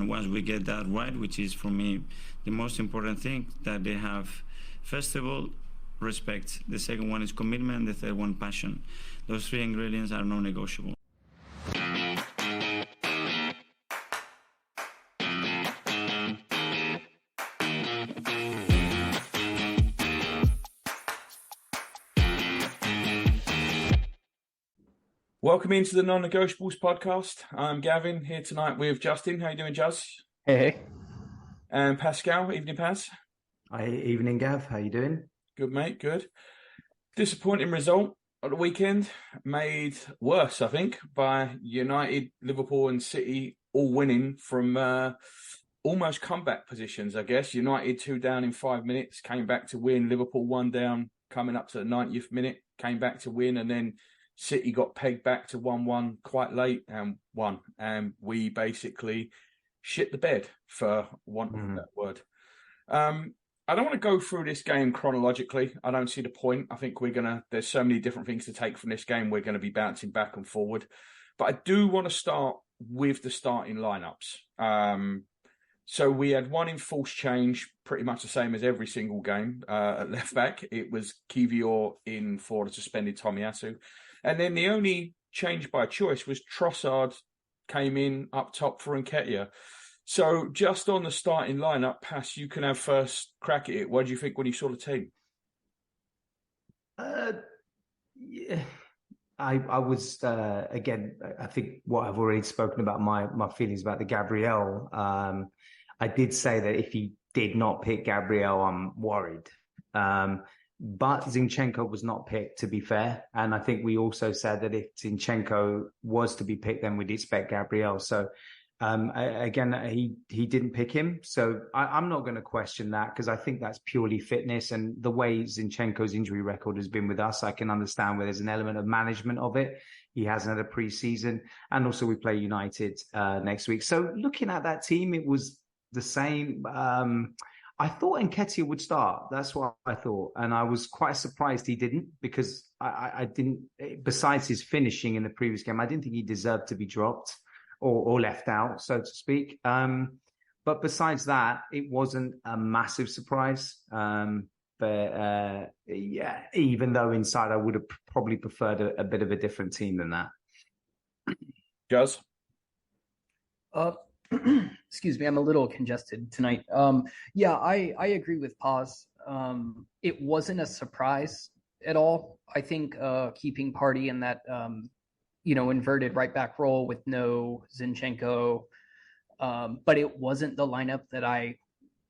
once we get that right, which is for me the most important thing, that they have, first of all, respect. The second one is commitment. The third one, passion. Those three ingredients are non-negotiable. Welcome into the Non-Negotiables podcast. I'm Gavin, here tonight with Justin. How you doing, Juz? Hey. And Pascal. Evening, Paz. Hi, evening, Gav. How you doing? Good, mate. Good. Disappointing result at the weekend. Made worse, I think, by United, Liverpool and City all winning from almost comeback positions, I guess. United 2 down in 5 minutes, came back to win. Liverpool 1 down, coming up to the 90th minute, came back to win. And then City got pegged back to 1-1 quite late and won. And we basically shit the bed, for want of that word. I don't want to go through this game chronologically. I don't see the point. I think there's so many different things to take from this game. We're going to be bouncing back and forward. But I do want to start with the starting lineups. So we had one enforced change, pretty much the same as every single game at left back. It was Kivior in for the suspended Tomiyasu. And then the only change by choice was Trossard came in up top for Nketiah. So just on the starting lineup, Pass, you can have first crack at it. What do you think when you saw the team? Yeah, I was, again, I think what I've already spoken about, my feelings about the Gabriel. I did say that if he did not pick Gabriel, I'm worried. But Zinchenko was not picked, to be fair. And I think we also said that if Zinchenko was to be picked, then we'd expect Gabriel. So, again, he didn't pick him. So I'm not going to question that, because I think that's purely fitness. And the way Zinchenko's injury record has been with us, I can understand where there's an element of management of it. He hasn't had a pre-season. And also we play United next week. So looking at that team, it was the same. I thought Nketiah would start. That's what I thought. And I was quite surprised he didn't, because I didn't, besides his finishing in the previous game, I didn't think he deserved to be dropped or left out, so to speak. But besides that, it wasn't a massive surprise. But yeah, even though inside I would have probably preferred a bit of a different team than that. Juz? Excuse me, I'm a little congested tonight. Yeah, I agree with Paz. It wasn't a surprise at all. I think keeping Partey in that inverted right back role with no Zinchenko, but it wasn't the lineup that I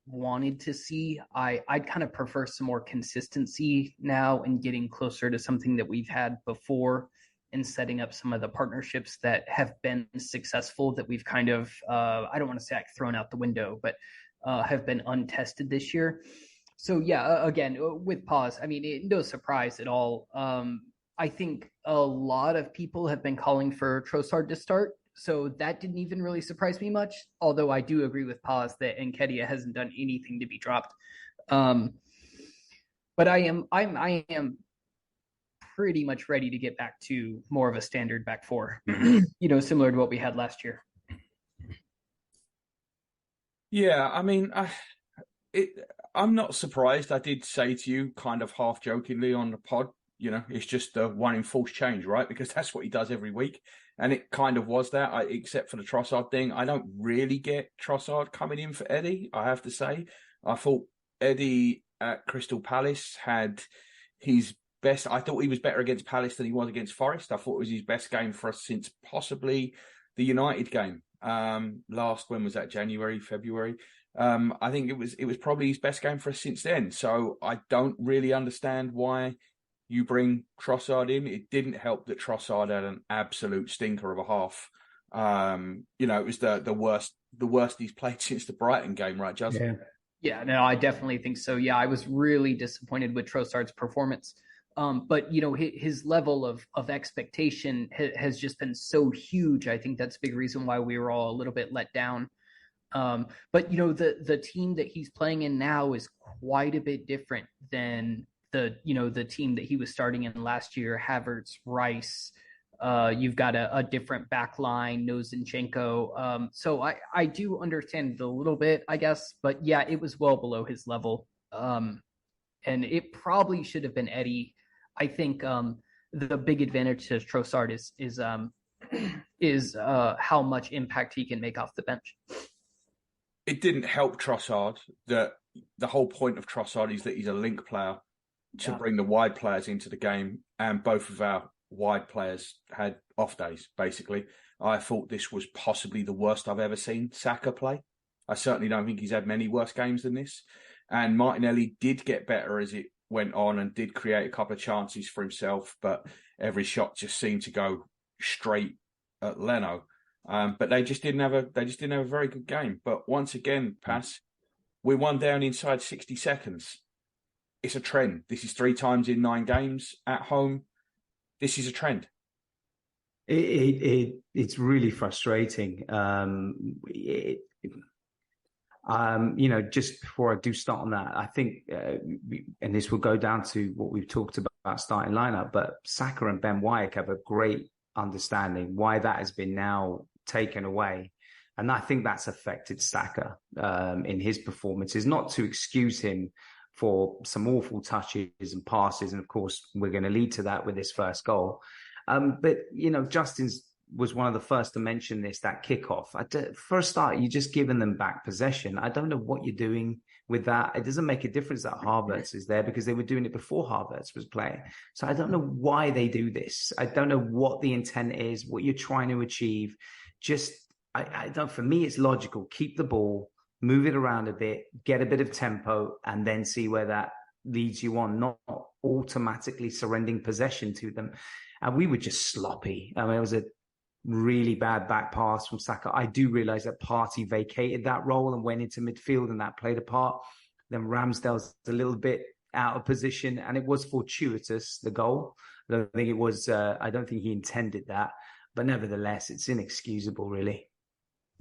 wanted to see. I'd kind of prefer some more consistency now and getting closer to something that we've had before, and setting up some of the partnerships that have been successful that we've kind of, I don't want to say thrown out the window, but have been untested this year. So yeah, again, with Pause, I mean, no surprise at all. I think a lot of people have been calling for Trossard to start, so that didn't even really surprise me much, although I do agree with Paz that Nketiah hasn't done anything to be dropped. But I am pretty much ready to get back to more of a standard back four, similar to what we had last year. Yeah, I mean, I'm not surprised. I did say to you kind of half jokingly on the pod, it's just the one enforced change, right? Because that's what he does every week. And it kind of was that, except for the Trossard thing. I don't really get Trossard coming in for Eddie, I have to say. I thought Eddie at Crystal Palace had his best. I thought he was better against Palace than he was against Forest. I thought it was his best game for us since possibly the United game. When was that? January, February? I think it was probably his best game for us since then. So I don't really understand why you bring Trossard in. It didn't help that Trossard had an absolute stinker of a half. It was the worst he's played since the Brighton game, right, Justin? Yeah, no, I definitely think so. Yeah, I was really disappointed with Trossard's performance. But his level of expectation has just been so huge. I think that's a big reason why we were all a little bit let down. But the team that he's playing in now is quite a bit different than the team that he was starting in last year. Havertz, Rice, You've got a different back line, no Zinchenko. So I do understand it a little bit, I guess. But yeah, it was well below his level. And it probably should have been Eddie. I think the big advantage to Trossard is how much impact he can make off the bench. It didn't help Trossard that the whole point of Trossard is that he's a link player to bring the wide players into the game, and both of our wide players had off days, basically. I thought this was possibly the worst I've ever seen Saka play. I certainly don't think he's had many worse games than this. And Martinelli did get better as it went on and did create a couple of chances for himself, but every shot just seemed to go straight at Leno. But they just didn't have a very good game. But once again, Pass, we're one down inside 60 seconds. It's a trend. This is 3 times in 9 games at home. This is a trend. It's really frustrating. Just before I do start on that, I think, and this will go down to what we've talked about starting lineup, but Saka and Ben White have a great understanding why that has been now taken away. And I think that's affected Saka in his performances, not to excuse him for some awful touches and passes. And of course, we're going to lead to that with this first goal. But, Justin's was one of the first to mention this, that kickoff. For a start, you're just giving them back possession. I don't know what you're doing with that. It doesn't make a difference that Havertz is there because they were doing it before Havertz was playing. So I don't know why they do this. I don't know what the intent is, what you're trying to achieve. Just, I don't, for me, it's logical. Keep the ball, move it around a bit, get a bit of tempo, and then see where that leads you on, not automatically surrendering possession to them. And we were just sloppy. I mean, it was a really bad back pass from Saka. I do realize that Partey vacated that role and went into midfield, and that played a part. Then Ramsdale's a little bit out of position, and it was fortuitous, the goal. I don't think it was, I don't think he intended that, but nevertheless, it's inexcusable, really.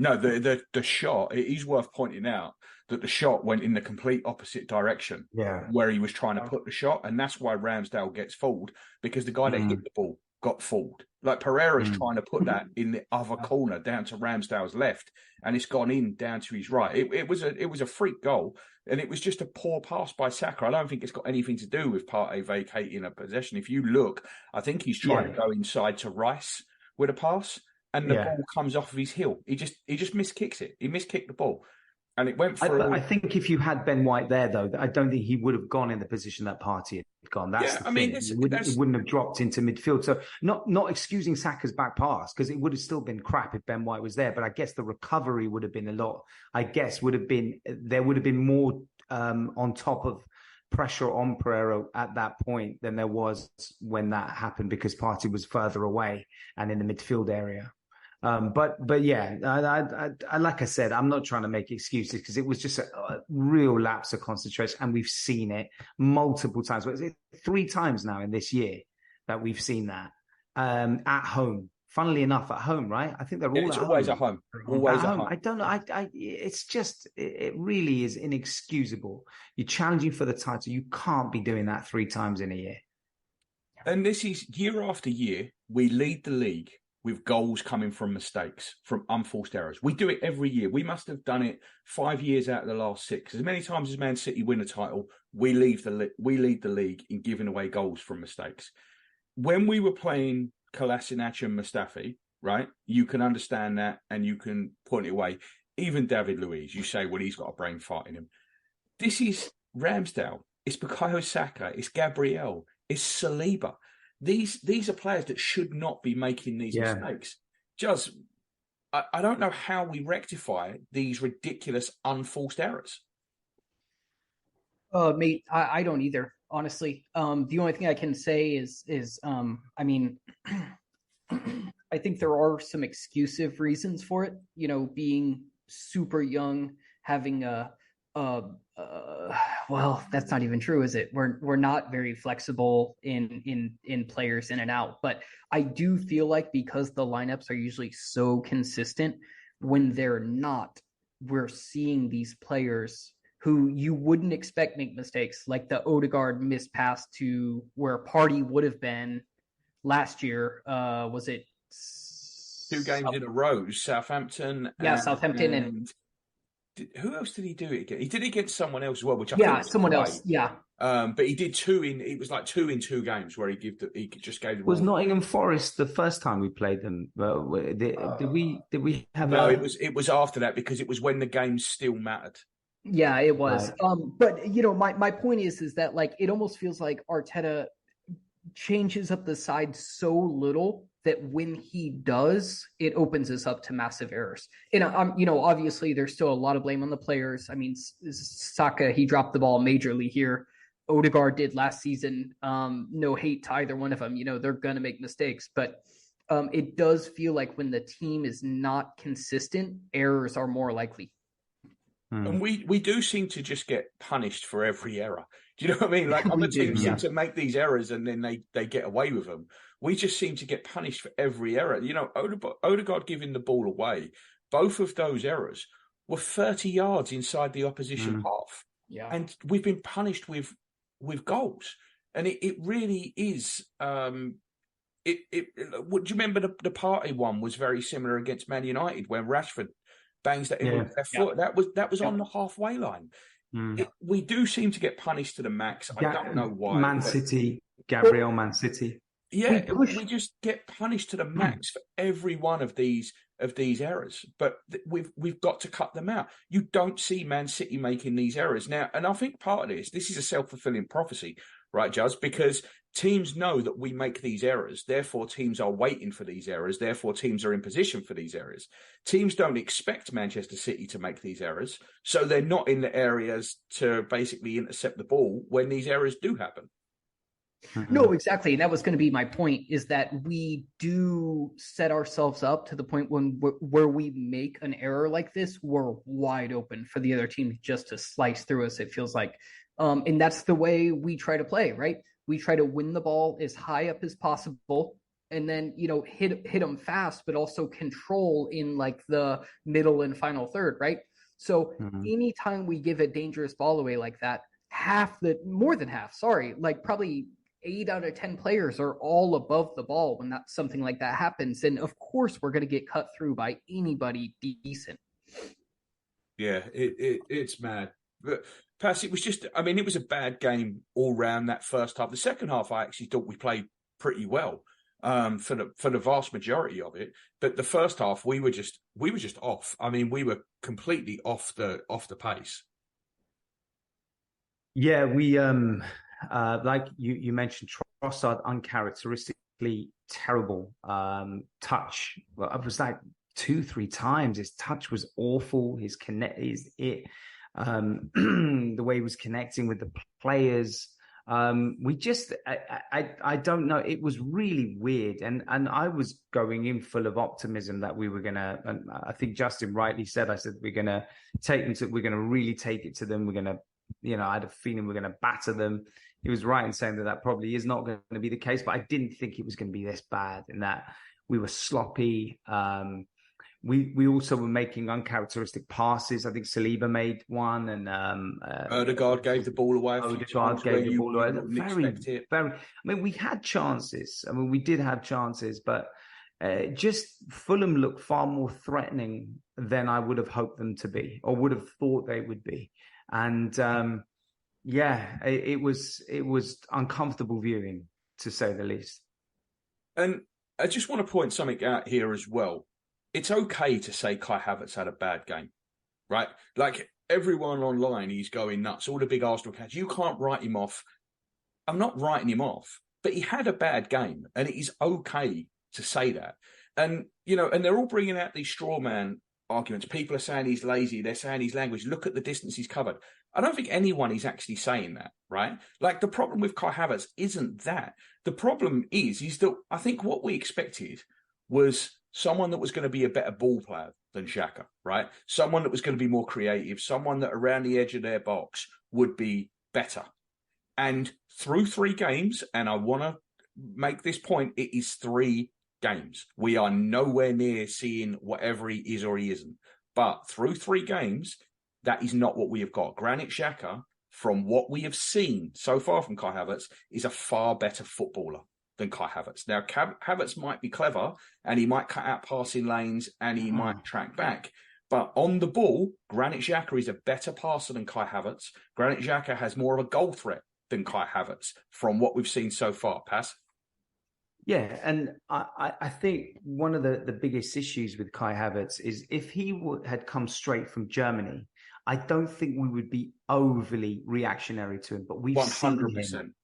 No, the shot, it is worth pointing out that the shot went in the complete opposite direction where he was trying to put the shot. And that's why Ramsdale gets fooled, because the guy that hit the ball got fooled. Like Pereira's trying to put that in the other corner down to Ramsdale's left, and it's gone in down to his right. It was a freak goal, and it was just a poor pass by Saka. I don't think it's got anything to do with Partey vacating a possession. If you look, I think he's trying to go inside to Rice with a pass, and the ball comes off of his heel. He just miskicks it. He miskicked the ball, and it went through. I think if you had Ben White there, though, I don't think he would have gone in the position that Partey had gone. That's the thing. It wouldn't have dropped into midfield. So not excusing Saka's back pass, because it would have still been crap if Ben White was there. But I guess the recovery would have been there would have been more on top of pressure on Pereira at that point than there was when that happened, because Partey was further away and in the midfield area. But yeah, I like I said, I'm not trying to make excuses, because it was just a real lapse of concentration, and we've seen it multiple times. 3 times now in this year that we've seen that at home. Funnily enough, at home, right? I think they're all always at home. Always at home. I don't know. It's just, it really is inexcusable. You're challenging for the title. You can't be doing that 3 times in a year. And this is year after year, we lead the league with goals coming from mistakes, from unforced errors. We do it every year. We must have done it 5 years out of the last 6. As many times as Man City win a title, we lead the league in giving away goals from mistakes. When we were playing Kolasinac and Mustafi, right, you can understand that and you can point it away. Even David Luiz, you say, well, he's got a brain fart in him. This is Ramsdale. It's Bukayo Saka. It's Gabriel. It's Saliba. These are players that should not be making these mistakes. Just, I don't know how we rectify these ridiculous unforced errors. Mate, I don't either, honestly. The only thing I can say is I mean, I think there are some exclusive reasons for it. Being super young, having well, that's not even true, is it? We're not very flexible in players in and out. But I do feel like, because the lineups are usually so consistent, when they're not, we're seeing these players who you wouldn't expect make mistakes, like the Odegaard missed pass to where Partey would have been last year. Was it 2 games in a row? Southampton. Yeah, Southampton and who else did he do it against? He did it against someone else as well, which I yeah, think was someone great. else. Yeah. But he did 2 in. It was like 2 in 2 games where he just gave. Was Nottingham Forest the first time we played them? Did we have? No, it was after that because it was when the games still mattered. Yeah, it was. Right. But my point is that like it almost feels like Arteta changes up the side so little that when he does, it opens us up to massive errors. And obviously there's still a lot of blame on the players. I mean, Saka, he dropped the ball majorly here. Odegaard did last season. No hate to either one of them. They're going to make mistakes, but it does feel like when the team is not consistent, errors are more likely. And we do seem to just get punished for every error. Do you know what I mean? Like other teams seem to make these errors and then they get away with them. We just seem to get punished for every error. Odegaard giving the ball away, both of those errors were 30 yards inside the opposition half. Yeah. And we've been punished with goals. And it really is. Do you remember the party one was very similar against Man United when Rashford bangs that in with their foot? That was on the halfway line. We do seem to get punished to the max. I don't know why. Man City, Gabriel, Man City. Yeah, we just get punished to the max for every one of these errors. But we've got to cut them out. You don't see Man City making these errors now, and I think part of this is a self-fulfilling prophecy, right, Juz? Because teams know that we make these errors. Therefore, teams are waiting for these errors. Therefore, teams are in position for these errors. Teams don't expect Manchester City to make these errors, so they're not in the areas to basically intercept the ball when these errors do happen. No, exactly. And that was going to be my point, is that we do set ourselves up to the point where we make an error like this, we're wide open for the other team just to slice through us, it feels like. And that's the way we try to play, right? We try to win the ball as high up as possible and then, hit them fast, but also control in like the middle and final third, right? So anytime we give a dangerous ball away like that, probably 8 out of 10 players are all above the ball when something like that happens. And of course, we're going to get cut through by anybody decent. Yeah, it's mad. But Pass, it was a bad game all round that first half. The second half, I actually thought we played pretty well for the vast majority of it. But the first half, we were just off. I mean, we were completely off the pace. Yeah, we like you mentioned, Trossard uncharacteristically terrible touch. Well, it was like 2-3 times. His touch was awful. The way he was connecting with the players. I don't know. It was really weird. And I was going in full of optimism that we were going to, and I think Justin rightly said, we're going to we're going to really take it to them. We're going to, I had a feeling we're going to batter them. He was right in saying that probably is not going to be the case, but I didn't think it was going to be this bad in that we were sloppy. We also were making uncharacteristic passes. I think Saliba made one, and Odegaard gave the ball away. Odegaard gave the ball away. Very. I mean, we had chances. I mean, we did have chances, but just Fulham looked far more threatening than I would have hoped them to be, or would have thought they would be. And it was uncomfortable viewing, to say the least. And I just want to point something out here as well. It's okay to say Kai Havertz had a bad game, right? Like everyone online, he's going nuts. All the big Arsenal fans, you can't write him off. I'm not writing him off, but he had a bad game, and it is okay to say that. And and they're all bringing out these straw man arguments. People are saying he's lazy. They're saying he's language. Look at the distance he's covered. I don't think anyone is actually saying that, right? Like the problem with Kai Havertz isn't that. The problem is that I think what we expected was someone that was going to be a better ball player than Xhaka, right? Someone that was going to be more creative, someone that around the edge of their box would be better. And through 3 games, and I want to make this point, it is 3 games. We are nowhere near seeing whatever he is or he isn't. But through 3 games, that is not what we have got. Granit Xhaka, from what we have seen so far from Kai Havertz, is a far better footballer than Kai Havertz. Now, Havertz might be clever and he might cut out passing lanes and he might track back. But on the ball, Granit Xhaka is a better passer than Kai Havertz. Granit Xhaka has more of a goal threat than Kai Havertz from what we've seen so far. Pass? Yeah, and I think one of the biggest issues with Kai Havertz is if he had come straight from Germany, I don't think we would be overly reactionary to him. But we've 100%. Seen him.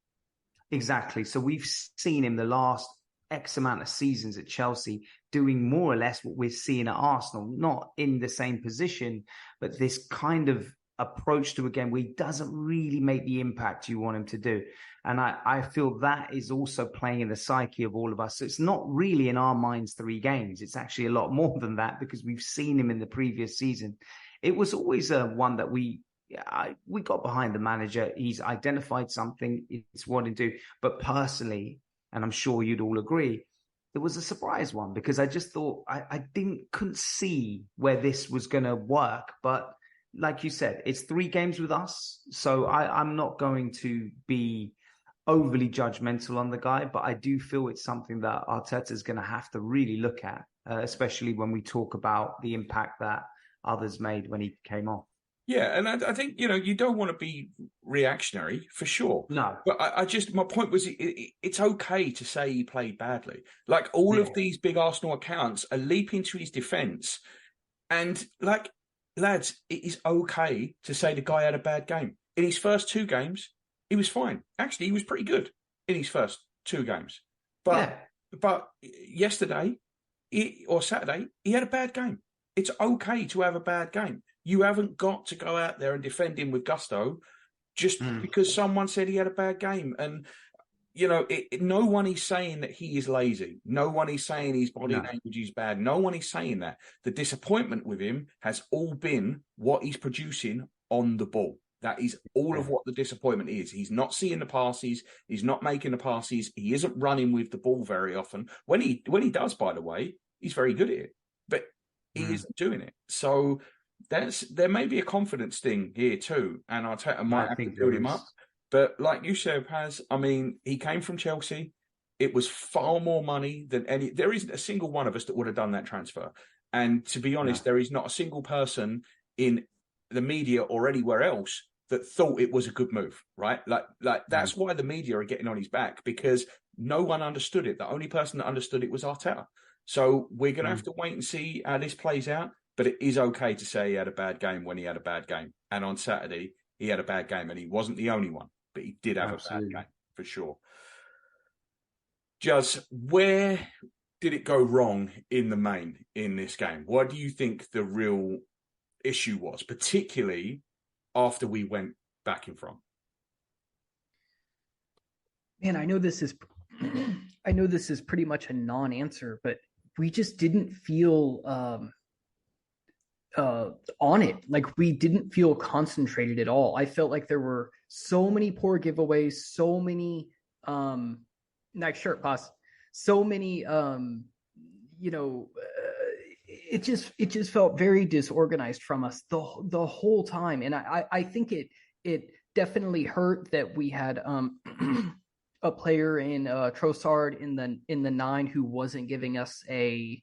Exactly. So we've seen him the last X amount of seasons at Chelsea doing more or less what we're seeing at Arsenal, not in the same position, but this kind of approach to a game where he doesn't really make the impact you want him to do. And I feel that is also playing in the psyche of all of us. So it's not really in our minds 3 games. It's actually a lot more than that because we've seen him in the previous season. It was always one that we got behind the manager. He's identified something. It's what to do. But personally, and I'm sure you'd all agree, it was a surprise one because I just thought I couldn't see where this was going to work. But like you said, it's 3 games with us. So I'm not going to be overly judgmental on the guy, but I do feel it's something that Arteta is going to have to really look at, especially when we talk about the impact that others made when he came off. Yeah, and I think, you don't want to be reactionary, for sure. No. But my point was, it's okay to say he played badly. Like, all of these big Arsenal accounts are leaping to his defence. And, like, lads, it is okay to say the guy had a bad game. In his first 2 games, he was fine. Actually, he was pretty good in his first 2 games. But yesterday or Saturday, he had a bad game. It's okay to have a bad game. You haven't got to go out there and defend him with gusto just because someone said he had a bad game. And, no one is saying that he is lazy. No one is saying his body language is bad. No one is saying that. The disappointment with him has all been what he's producing on the ball. That is all of what the disappointment is. He's not seeing the passes. He's not making the passes. He isn't running with the ball very often. When he does, by the way, he's very good at it. But he isn't doing it. So there may be a confidence thing here too. And Arteta might have to build him up. But like you said, Paz, I mean, he came from Chelsea. It was far more money than there isn't a single one of us that would have done that transfer. And to be honest, there is not a single person in the media or anywhere else that thought it was a good move, right? Like that's why the media are getting on his back, because no one understood it. The only person that understood it was Arteta. So we're going to have to wait and see how this plays out. But it is okay to say he had a bad game when he had a bad game. And on Saturday, he had a bad game, and he wasn't the only one, but he did have a bad game for sure. Juz, where did it go wrong in the main in this game? What do you think the real issue was, particularly after we went back in front? Man, I know this is pretty much a non-answer, but we just didn't feel on it. Like, we didn't feel concentrated at all. I felt like there were so many poor giveaways, so many nice shirt pass, so many it just felt very disorganized from us the whole time. And I think it definitely hurt that we had a player in Trossard in the 9 who wasn't giving us a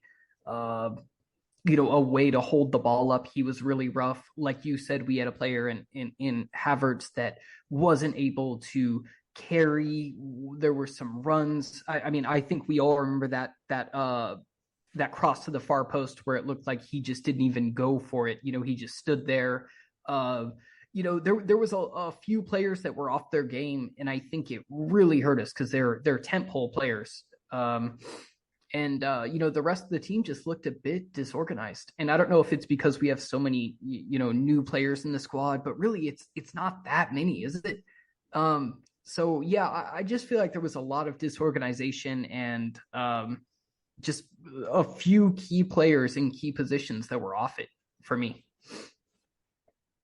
way to hold the ball up. He was really rough. Like you said, we had a player in Havertz that wasn't able to carry. There were some runs. I mean, I think we all remember that cross to the far post where it looked like he just didn't even go for it. He just stood there. There was a few players that were off their game, and I think it really hurt us because they're tentpole players. The rest of the team just looked a bit disorganized. And I don't know if it's because we have so many, new players in the squad, but really it's not that many, is it? I just feel like there was a lot of disorganization and just a few key players in key positions that were off it for me.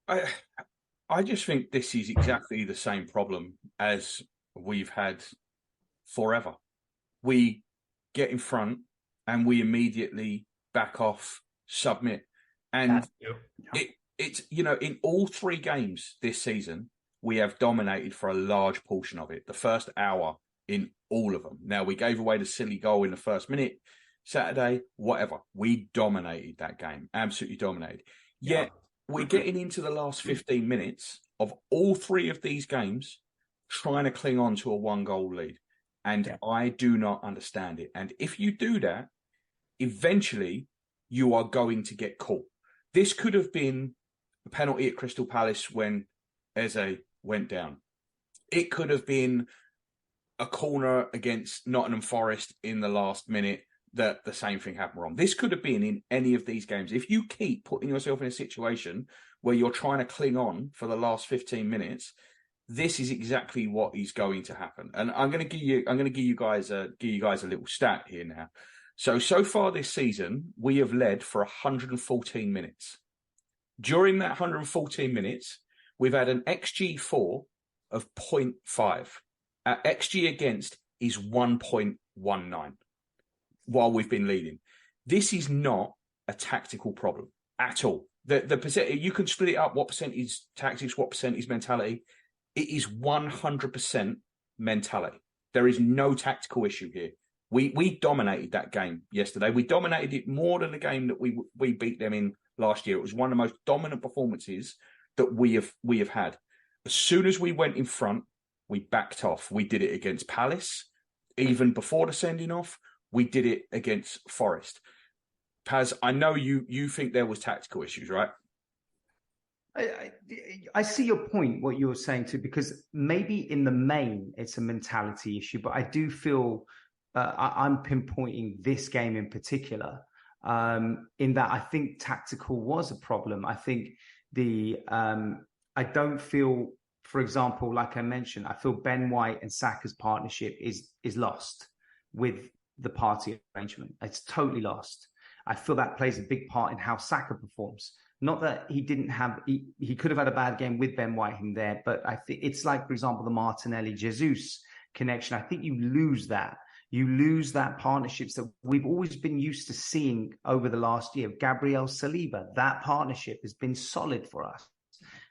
I just think this is exactly the same problem as we've had forever. We get in front and we immediately back off, submit. And it's in all 3 games this season, we have dominated for a large portion of it. The first hour in All of them. Now, we gave away the silly goal in the first minute Saturday, whatever. We dominated that game, absolutely dominated. Yet, we're getting into the last 15 minutes of all three of these games trying to cling on to a 1-goal lead. And I do not understand it. And if you do that, eventually you are going to get caught. This could have been a penalty at Crystal Palace when Eze went down. It could have been a corner against Nottingham Forest in the last minute that the same thing happened wrong. This could have been in any of these games. If you keep putting yourself in a situation where you're trying to cling on for the last 15 minutes, this is exactly what is going to happen. And I'm going to give you guys a little stat here now. So far this season, we have led for 114 minutes. During that 114 minutes, we've had an XG4 of 0.5. Our XG against is 1.19 while we've been leading. This is not a tactical problem at all. The percent, you can split it up. What percent is tactics? What percent is mentality? It is 100% mentality. There is no tactical issue here. We dominated that game yesterday. We dominated it more than the game that we beat them in last year. It was one of the most dominant performances that we have had. As soon as we went in front, we backed off. We did it against Palace. Even before the sending off, we did it against Forest. Paz, I know you think there was tactical issues, right? I see your point, what you're saying too, because maybe in the main it's a mentality issue, but I do feel I'm pinpointing this game in particular in that I think tactical was a problem. I think I don't feel, for example, like I mentioned, I feel Ben White and Saka's partnership is lost with the party arrangement. It's totally lost. I feel that plays a big part in how Saka performs. Not that he didn't have, he could have had a bad game with Ben White in there, but I think it's like, for example, the Martinelli-Jesus connection. I think you lose that. You lose that partnerships that we've always been used to seeing over the last year. Gabriel Saliba, that partnership has been solid for us.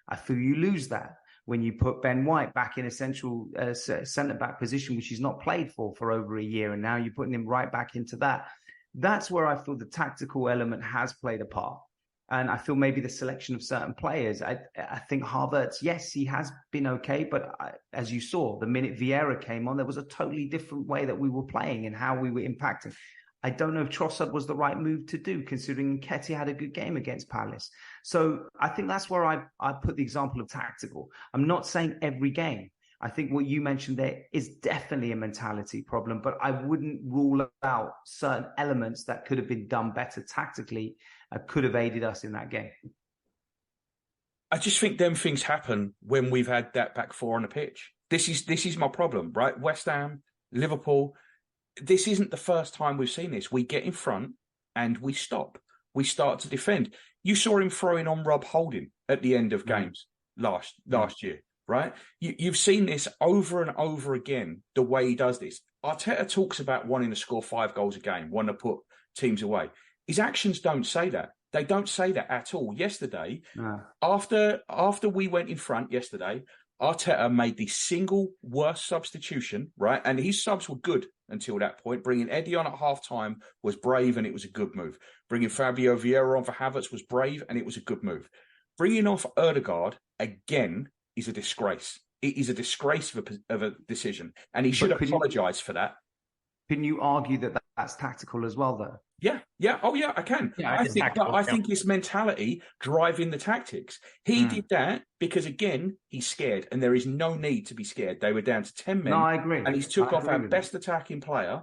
I feel you lose that when you put Ben White back in a central centre-back position, which he's not played for over a year, and now you're putting him right back into that. That's where I feel the tactical element has played a part. And I feel maybe the selection of certain players. I think Havertz, yes, he has been okay. But as you saw, the minute Vieira came on, there was a totally different way that we were playing and how we were impacting. I don't know if Trossard was the right move to do, considering Nketiah had a good game against Palace. So I think that's where I put the example of tactical. I'm not saying every game. I think what you mentioned there is definitely a mentality problem, but I wouldn't rule out certain elements that could have been done better tactically, could have aided us in that game. I just think them things happen when we've had that back four on the pitch. This is my problem, right? West Ham, Liverpool. This isn't the first time we've seen this. We get in front and we stop. We start to defend. You saw him throwing on Rob Holding at the end of games last year. Right? You've seen this over and over again, the way he does this. Arteta talks about wanting to score 5 goals a game, wanting to put teams away. His actions don't say that. They don't say that at all. Yesterday, after we went in front yesterday, Arteta made the single worst substitution, right? And his subs were good until that point. Bringing Eddie on at half-time was brave and it was a good move. Bringing Fabio Vieira on for Havertz was brave and it was a good move. Bringing off Ødegaard again is a disgrace. It is a disgrace of a decision. And he should apologise for that. Can you argue that that's tactical as well, though? Yeah. Oh, yeah, I can. Yeah, I think it's mentality driving the tactics. He did that because, again, he's scared. And there is no need to be scared. They were down to 10 men. No, I agree. And he's took off our best attacking player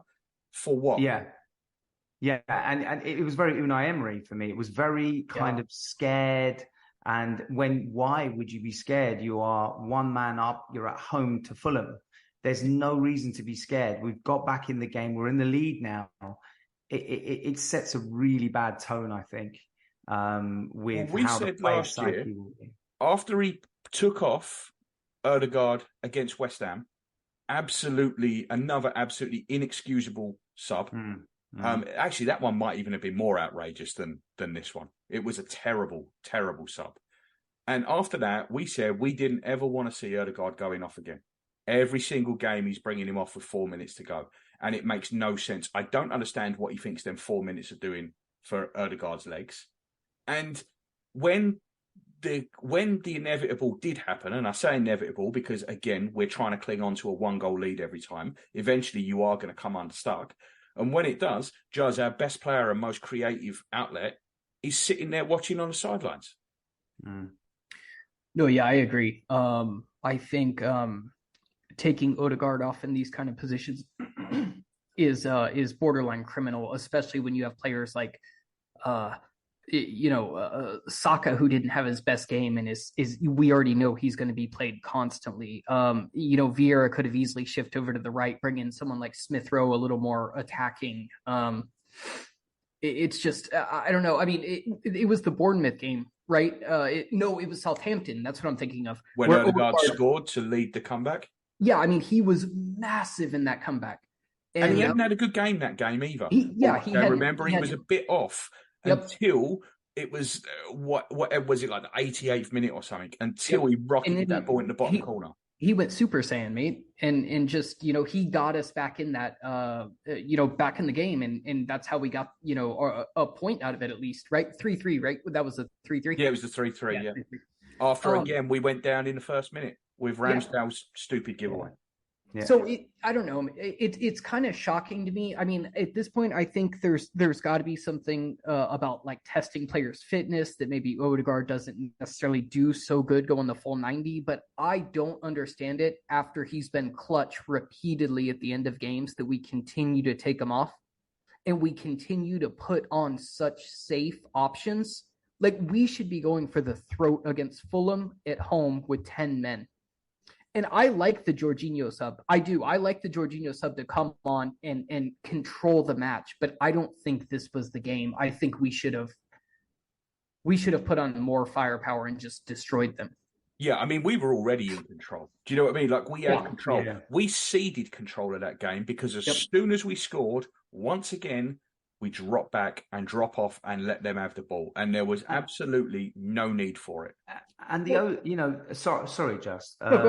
for what? Yeah. And it was very Unai Emery for me. It was very kind of scared. And why would you be scared? You are one man up. You're at home to Fulham. There's no reason to be scared. We've got back in the game. We're in the lead now. It sets a really bad tone, I think, with how the player psyche will be. After he took off Ødegaard against West Ham, another absolutely inexcusable sub. Actually, that one might even have been more outrageous than this one. It was a terrible, terrible sub. And after that, we said we didn't ever want to see Ødegaard going off again. Every single game, he's bringing him off with 4 minutes to go. And it makes no sense. I don't understand what he thinks them 4 minutes are doing for Ødegaard's legs. And when the inevitable did happen, and I say inevitable because, again, we're trying to cling on to a 1-goal lead every time. Eventually, you are going to come unstuck. And when it does, Juz, our best player and most creative outlet, is sitting there watching on the sidelines. No, yeah, I agree. I think taking Ødegaard off in these kind of positions is borderline criminal, especially when you have players like Saka, who didn't have his best game and is we already know he's going to be played constantly. Vieira could have easily shifted over to the right, bring in someone like Smith Rowe, a little more attacking. It's just I don't know. I mean, it was the Bournemouth game, right? It was Southampton. That's what I'm thinking of. When Ødegaard scored to lead the comeback. Yeah, I mean, he was massive in that comeback. And he hadn't had a good game that game either. He was a bit off until it was, what was it, like the 88th minute or something, until he rocketed that ball in the bottom corner. He went Super Saiyan, mate, and just, he got us back in that, back in the game, and that's how we got, a point out of it at least, right? 3-3, right? That was a 3-3? Yeah, it was the 3-3, yeah. 3-3. After, again, we went down in the first minute with Ramsdale's stupid giveaway. Yeah. So I don't know. It's kind of shocking to me. I mean, at this point, I think there's got to be something about like testing players' fitness that maybe Ødegaard doesn't necessarily do so good going the full 90. But I don't understand it after he's been clutch repeatedly at the end of games that we continue to take him off, and we continue to put on such safe options. Like, we should be going for the throat against Fulham at home with 10 men. And I like the Jorginho sub. I do. I like the Jorginho sub to come on and control the match. But I don't think this was the game. I think we should have put on more firepower and just destroyed them. Yeah, I mean, we were already in control. Do you know what I mean? Like, we had control. Yeah. We ceded control of that game because as soon as we scored, once again, we drop back and drop off and let them have the ball. And there was absolutely no need for it. And sorry, Just. But,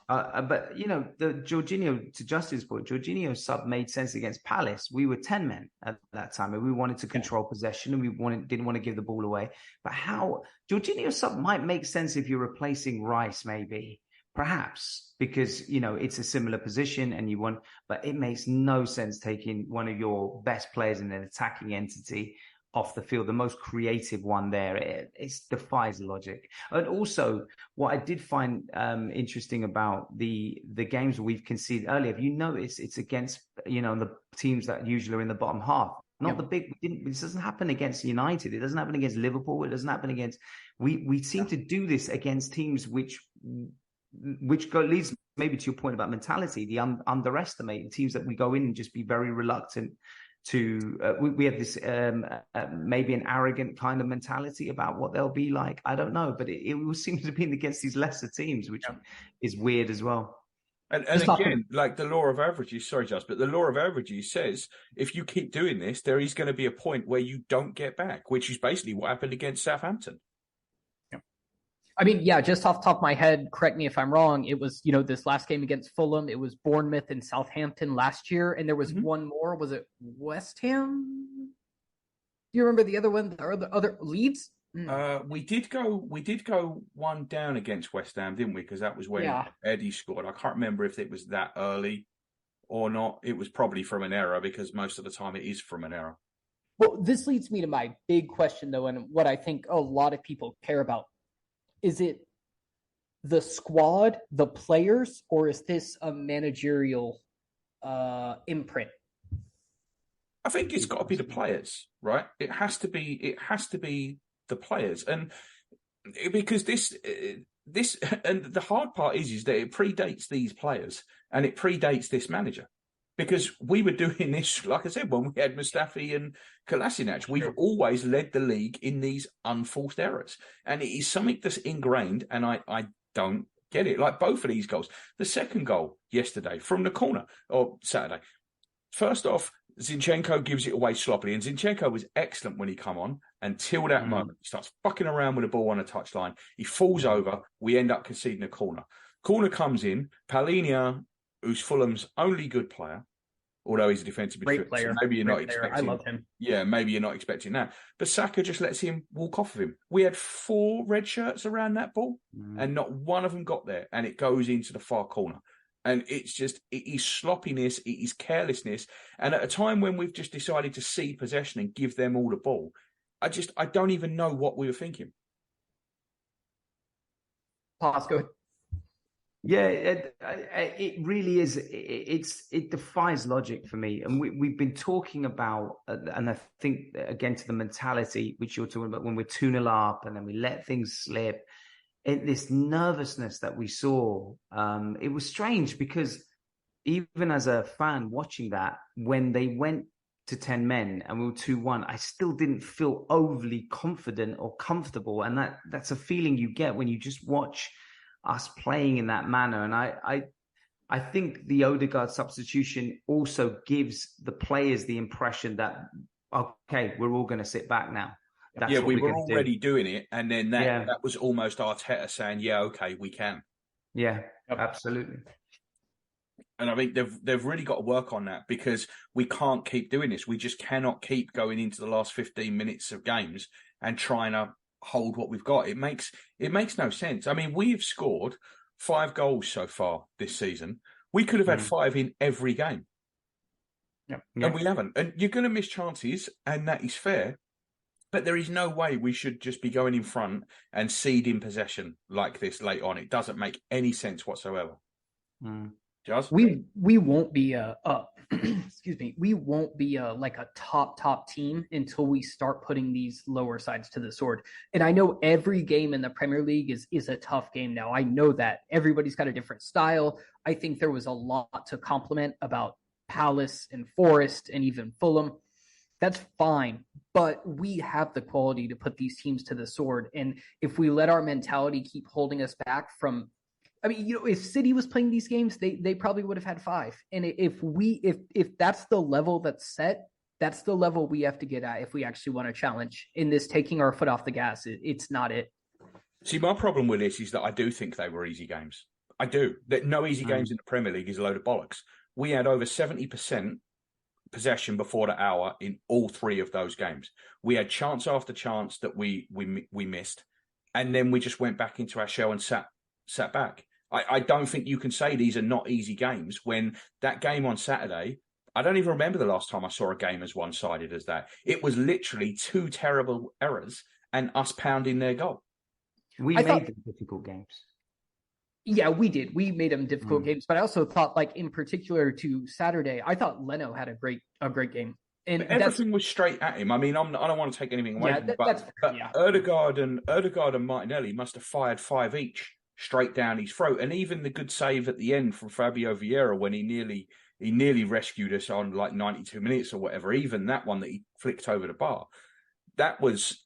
the Jorginho, to Justin's point, Jorginho sub made sense against Palace. We were 10 men at that time, and we wanted to control possession, and we didn't want to give the ball away. But how Jorginho sub might make sense if you're replacing Rice, maybe. Perhaps, because, it's a similar position and but it makes no sense taking one of your best players in an attacking entity off the field, the most creative one there. It defies logic. And also, what I did find interesting about the games we've conceded earlier, if you notice, it's against, the teams that usually are in the bottom half. Not the big. This doesn't happen against United. It doesn't happen against Liverpool. It doesn't happen against. We seem to do this against teams which leads maybe to your point about mentality, the underestimating teams that we go in and just be very reluctant to. We have this maybe an arrogant kind of mentality about what they'll be like. I don't know, but it seems to be against these lesser teams, which is weird as well. And again, like the law of averages, sorry, Just, but the law of averages says if you keep doing this, there is going to be a point where you don't get back, which is basically what happened against Southampton. I mean, just off the top of my head, correct me if I'm wrong, it was, this last game against Fulham, it was Bournemouth and Southampton last year, and there was one more. Was it West Ham? Do you remember the other one, or the other Leeds? We did go one down against West Ham, didn't we? Because that was when Eddie scored. I can't remember if it was that early or not. It was probably from an error, because most of the time it is from an error. Well, this leads me to my big question, though, and what I think a lot of people care about. Is it the squad, the players, or is this a managerial imprint? I think it's got to be the players, right? It has to be the players, and because this, and the hard part is that it predates these players and it predates this manager. Because we were doing this, like I said, when we had Mustafi and Kolasinac. We've always led the league in these unforced errors. And it is something that's ingrained, and I don't get it. Like both of these goals. The second goal yesterday from the corner, or Saturday. First off, Zinchenko gives it away sloppily. And Zinchenko was excellent when he come on until that moment. He starts fucking around with the ball on a touchline. He falls over. We end up conceding a corner. Corner comes in. Palhinha, who's Fulham's only good player, although he's a defensive Great midfielder, player. so maybe you're not Great player. expecting. I love him. Yeah, maybe you're not expecting that. But Saka just lets him walk off of him. We had 4 red shirts around that ball, and not one of them got there, and it goes into the far corner. And it's just, it is sloppiness, it is carelessness. And at a time when we've just decided to cede possession and give them all the ball, I don't even know what we were thinking. Pause, go ahead. Yeah, it really is. It defies logic for me. And we've been talking about, and I think, again, to the mentality, which you're talking about, when we're 2-0 up and then we let things slip, this nervousness that we saw, it was strange because even as a fan watching that, when they went to 10 men and we were 2-1, I still didn't feel overly confident or comfortable. And that's a feeling you get when you just watch us playing in that manner. And I think the Odegaard substitution also gives the players the impression that, okay, we're all going to sit back now. That's yeah, what we we're were already doing it. And then that was almost Arteta saying, yeah, okay, we can. Yeah, absolutely. And I think they've really got to work on that, because we can't keep doing this. We just cannot keep going into the last 15 minutes of games and trying to hold what we've got. It makes no sense. I mean, we've scored 5 goals so far this season. We could have had 5 in every game. Yep. And we haven't. And you're going to miss chances, and that is fair. But there is no way we should just be going in front and ceding possession like this late on. It doesn't make any sense whatsoever. Just we won't be excuse me, we won't be like a top team until we start putting these lower sides to the sword. And I know every game in the Premier League is a tough game now. I know that everybody's got a different style. I think there was a lot to compliment about Palace and Forest and even Fulham. That's fine, but we have the quality to put these teams to the sword. And if we let our mentality keep holding us back from, I mean, if City was playing these games, they probably would have had 5. And if that's the level that's set, that's the level we have to get at if we actually want to challenge. In this taking our foot off the gas, it's not it. See, my problem with this is that I do think they were easy games. I do. That no easy games in the Premier League is a load of bollocks. We had over 70% possession before the hour in all 3 of those games. We had chance after chance that we missed, and then we just went back into our shell and sat back. I don't think you can say these are not easy games when that game on Saturday, I don't even remember the last time I saw a game as one-sided as that. It was literally 2 terrible errors and us pounding their goal. We made them difficult games. Yeah, we did. We made them difficult games, but I also thought, like, in particular to Saturday, I thought Leno had a great game. And but everything was straight at him. I mean, I don't want to take anything away from him, but Odegaard and Martinelli must have fired 5 each straight down his throat. And even the good save at the end from Fabio Vieira when he nearly rescued us on like 92 minutes or whatever, even that one that he flicked over the bar, that was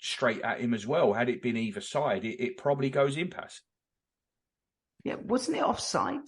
straight at him as well. Had it been either side, it probably goes impasse. Yeah, wasn't it offside?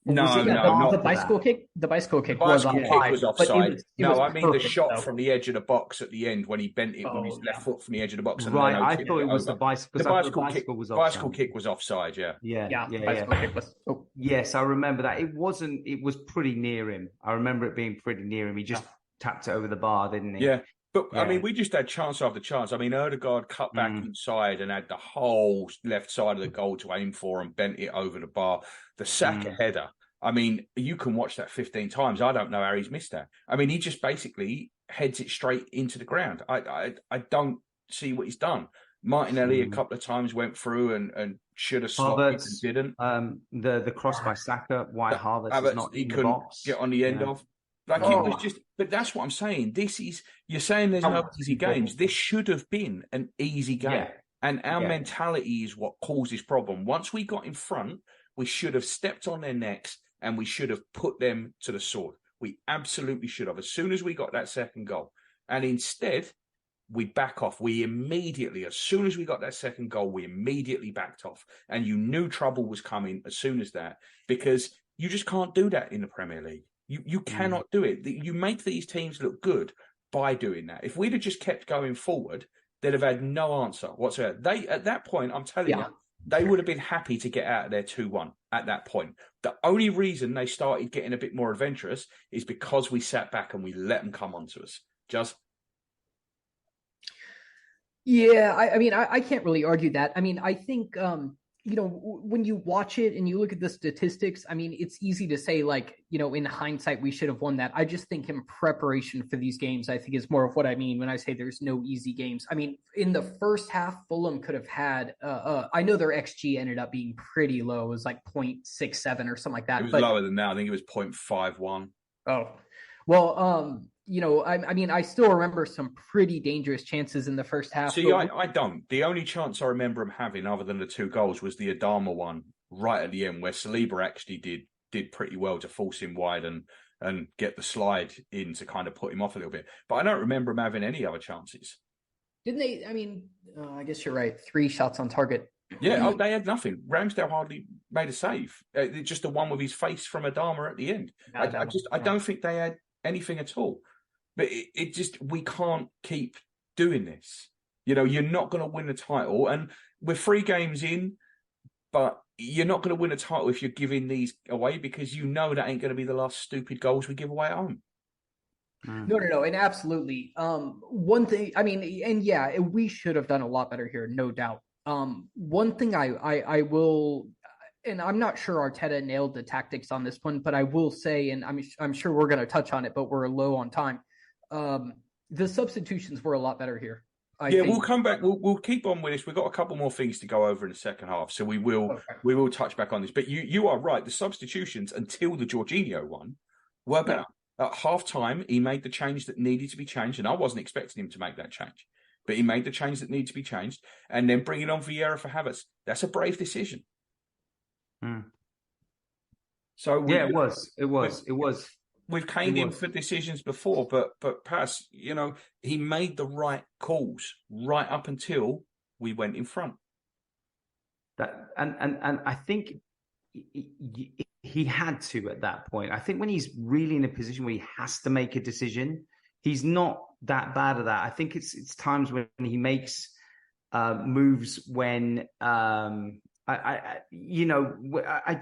The bicycle kick. The bicycle kick was offside. I mean the shot though. From the edge of the box at the end when he bent it with his left foot from the edge of the box. And right, I thought it was the bicycle. The bicycle kick was offside. Yeah. The bicycle kick was. Oh. Yes, I remember that. It wasn't. It was pretty near him. I remember it being pretty near him. He just tapped it over the bar, didn't he? Yeah. But, I mean, we just had chance after chance. I mean, Odegaard cut back inside and had the whole left side of the goal to aim for and bent it over the bar. The Saka header, I mean, you can watch that 15 times. I don't know how he's missed that. I mean, he just basically heads it straight into the ground. I don't see what he's done. Martinelli a couple of times went through and should have slotted and didn't. The cross by Saka, why Havertz is not in the box. Get on the end of. Like it was just, but that's what I'm saying. You're saying there's no easy games. This should have been an easy game. Yeah. And our mentality is what caused this problem. Once we got in front, we should have stepped on their necks and we should have put them to the sword. We absolutely should have, as soon as we got that second goal. And instead, we back off. We immediately, as soon as we got that second goal, we immediately backed off. And you knew trouble was coming as soon as that, because you just can't do that in the Premier League. You cannot do it. You make these teams look good by doing that. If we'd have just kept going forward, they'd have had no answer whatsoever. At that point, I'm telling you, they would have been happy to get out of there 2-1 at that point. The only reason they started getting a bit more adventurous is because we sat back and we let them come onto us. Just. Yeah, I mean, I can't really argue that. I mean, I think, when you watch it and you look at the statistics, I mean, it's easy to say, like, in hindsight, we should have won that. I just think in preparation for these games, I think is more of what I mean when I say there's no easy games. I mean, in the first half, Fulham could have had, I know their XG ended up being pretty low. It was like 0.67 or something like that. It was lower than that. I think it was 0.51. Oh, well, I mean, I still remember some pretty dangerous chances in the first half. See, I don't. The only chance I remember him having, other than the 2 goals, was the Adama one right at the end, where Saliba actually did pretty well to force him wide and get the slide in to kind of put him off a little bit. But I don't remember him having any other chances. Didn't they? I mean, I guess you're right. 3 shots on target. Yeah, they had nothing. Ramsdale hardly made a save. Just the one with his face from Adama at the end. I don't think they had anything at all. But it just, we can't keep doing this. You're not going to win the title. And we're 3 games in, but you're not going to win a title if you're giving these away, because that ain't going to be the last stupid goals we give away at home. No. And absolutely. One thing, I mean, and yeah, we should have done a lot better here, no doubt. One thing I will, and I'm not sure Arteta nailed the tactics on this one, but I will say, and I'm sure we're going to touch on it, but we're low on time. The substitutions were a lot better here. I think. We'll come back. We'll keep on with this. We've got a couple more things to go over in the second half, so we will touch back on this. But you are right. The substitutions until the Jorginho one were better. At half time, he made the change that needed to be changed, and I wasn't expecting him to make that change, but he made the change that needed to be changed, and then bringing on Vieira for Havertz. That's a brave decision. So it was. We've caned him for decisions before, but Pass, he made the right calls right up until we went in front. And I think he had to at that point. I think when he's really in a position where he has to make a decision, he's not that bad at that. I think it's times when he makes moves when I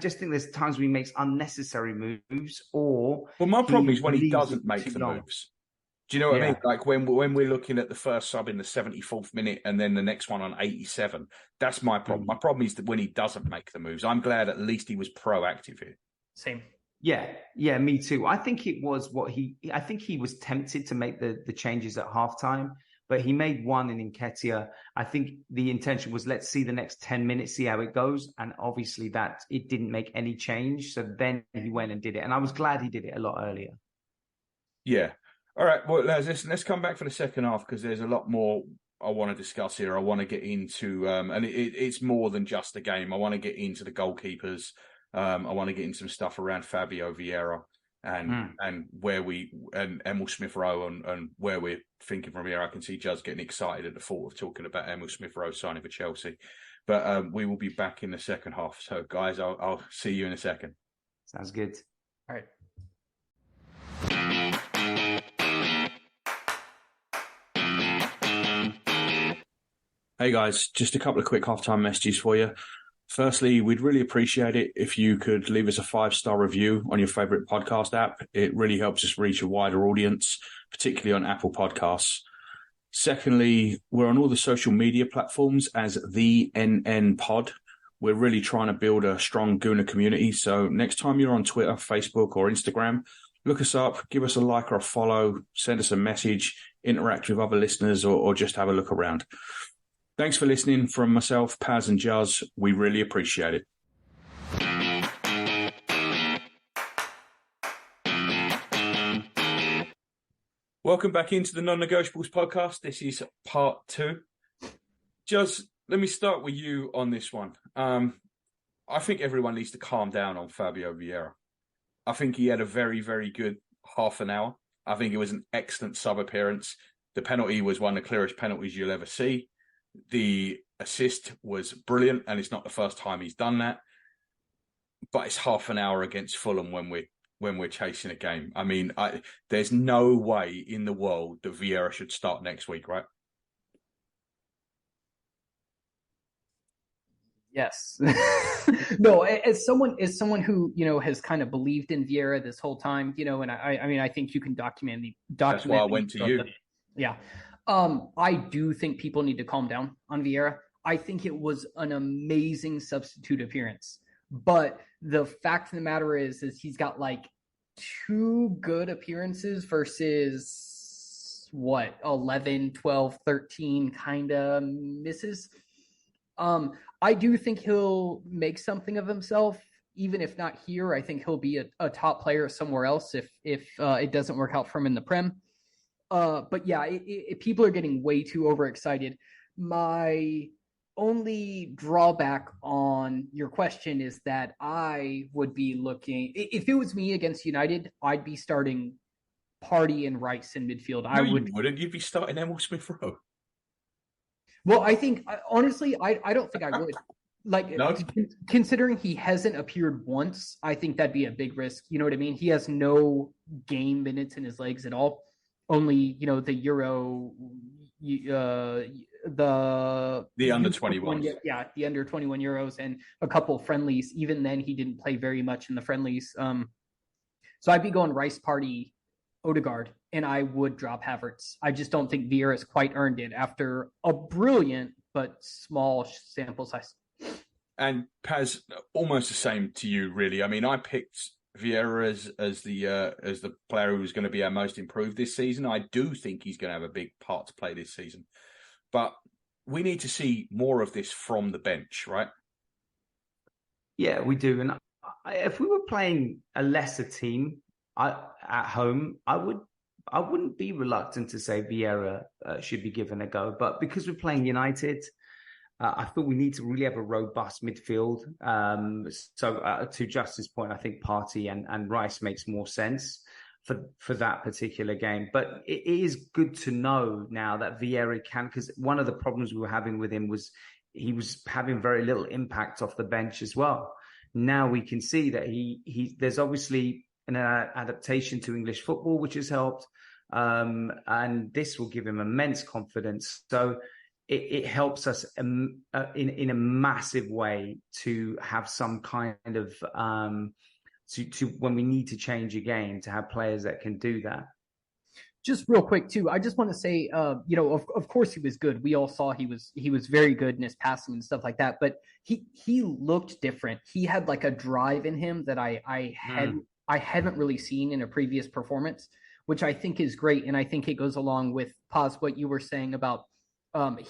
just think there's times when he makes unnecessary moves, or my problem is when he doesn't make the moves. Do you know what I mean? Like when we're looking at the first sub in the 74th minute and then the next one on 87. That's my problem. My problem is that when he doesn't make the moves. I'm glad at least he was proactive here. Same. Yeah, me too. I think it was I think he was tempted to make the changes at halftime, but he made one in Nketiah. I think the intention was, let's see the next 10 minutes, see how it goes. And obviously that it didn't make any change. So then he went and did it. And I was glad he did it a lot earlier. Yeah. All right. Well, let's come back for the second half, because there's a lot more I want to discuss here. I want to get into, and it's more than just the game. I want to get into the goalkeepers. I want to get into some stuff around Fabio Vieira and where and Emil Smith-Rowe and where we're thinking from here. I can see Juz getting excited at the thought of talking about Emil Smith-Rowe signing for Chelsea. But we will be back in the second half. So, guys, I'll see you in a second. Sounds good. All right. Hey guys, just a couple of quick halftime messages for you. Firstly, we'd really appreciate it if you could leave us a 5-star review on your favorite podcast app. It really helps us reach a wider audience, particularly on Apple Podcasts. Secondly, we're on all the social media platforms as the NN Pod. We're really trying to build a strong Gooner community. So next time you're on Twitter, Facebook, or Instagram, look us up, give us a like or a follow, send us a message, interact with other listeners, or just have a look around. Thanks for listening from myself, Paz and Juz. We really appreciate it. Welcome back into the Non-Negotiables podcast. This is part 2. Juz, let me start with you on this one. I think everyone needs to calm down on Fabio Vieira. I think he had a very, very good half an hour. I think it was an excellent sub appearance. The penalty was one of the clearest penalties you'll ever see. The assist was brilliant, and it's not the first time he's done that. But it's half an hour against Fulham when we're chasing a game. I mean, there's no way in the world that Vieira should start next week, right? Yes. No, as someone who, has kind of believed in Vieira this whole time, and I mean, I think you can document. That's why I went to you. Yeah. I do think people need to calm down on Vieira. I think it was an amazing substitute appearance. But the fact of the matter is he's got like 2 good appearances versus 11, 12, 13 kind of misses. I do think he'll make something of himself, even if not here. I think he'll be a top player somewhere else if it doesn't work out for him in the Prem. But yeah, people are getting way too overexcited. My only drawback on your question is that I would be looking, if it was me against United, I'd be starting Partey and Rice in midfield. You wouldn't. You'd be starting Emil Smith-Rowe. Well, I think, honestly, I don't think I would. Like, no? Considering he hasn't appeared once, I think that'd be a big risk. You know what I mean? He has no game minutes in his legs at all. Only, the Euro, the under 21. Yeah, the under 21 Euros and a couple of friendlies. Even then, he didn't play very much in the friendlies. So I'd be going Rice, Partey, Odegaard, and I would drop Havertz. I just don't think Vieira has quite earned it after a brilliant but small sample size. And Paz, almost the same to you, really. I mean, I picked Vieira as the player who was going to be our most improved this season. I do think he's going to have a big part to play this season, but we need to see more of this from the bench, right? Yeah, we do. And if we were playing a lesser team at home, I wouldn't be reluctant to say Vieira should be given a go. But because we're playing United, I feel we need to really have a robust midfield. So to Justin's point, I think Partey and Rice makes more sense for that particular game. But it is good to know now that Vieira can, because one of the problems we were having with him was he was having very little impact off the bench as well. Now we can see that there's obviously an adaptation to English football, which has helped. And this will give him immense confidence. So it helps us in a massive way to have some kind of to when we need to change a game, to have players that can do that. Just real quick too, I just want to say, of course he was good. We all saw he was very good in his passing and stuff like that. But he looked different. He had like a drive in him that I haven't really seen in a previous performance, which I think is great. And I think it goes along with Paz, what you were saying about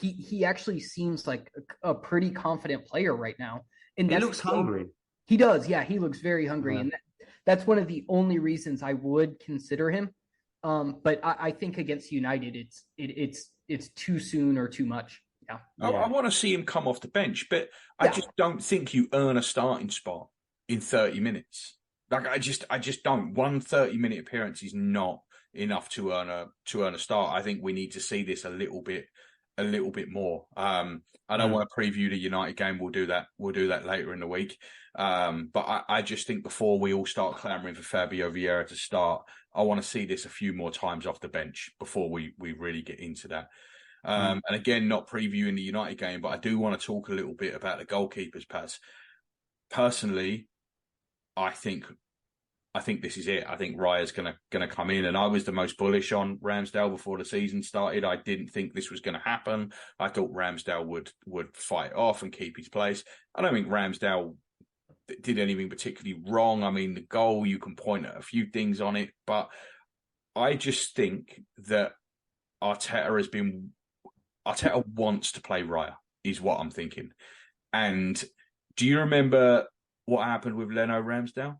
he actually seems like a pretty confident player right now. And he looks hungry. He does. Yeah, he looks very hungry. And that's one of the only reasons I would consider him. But I think against United, it's too soon or too much. Yeah. I want to see him come off the bench, but I just don't think you earn a starting spot in 30 minutes. Like I just don't. One 30-minute appearance is not enough to earn a start. I think we need to see this a little bit more. I don't want to preview the United game. We'll do that later in the week. But I just think before we all start clamouring for Fabio Vieira to start, I want to see this a few more times off the bench before we really get into that. And again, not previewing the United game, but I do want to talk a little bit about the goalkeepers, Paz. Personally, I think this is it. I think Raya's going to come in, and I was the most bullish on Ramsdale before the season started. I didn't think this was going to happen. I thought Ramsdale would fight it off and keep his place. I don't think Ramsdale did anything particularly wrong. I mean, the goal, you can point at a few things on it, but I just think that Arteta wants to play Raya, is what I'm thinking. And do you remember what happened with Leno Ramsdale?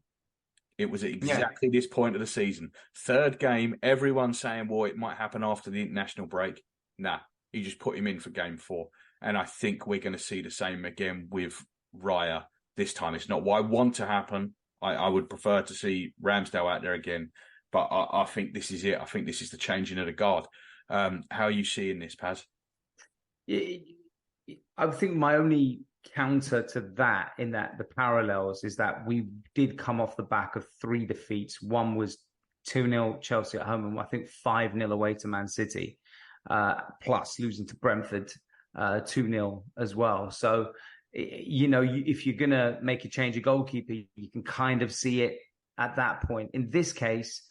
It was at exactly this point of the season. Third game, everyone's saying, well, it might happen after the international break. Nah, he just put him in for game 4. And I think we're going to see the same again with Raya this time. It's not what I want to happen. I would prefer to see Ramsdale out there again. But I think this is it. I think this is the changing of the guard. How are you seeing this, Paz? I think my only counter to that, in that the parallels, is that we did come off the back of 3 defeats. One was 2-0 Chelsea at home, and I think 5-0 away to Man City, plus losing to Brentford 2-0 as well. So if you're going to make a change of goalkeeper, you can kind of see it at that point. In this case,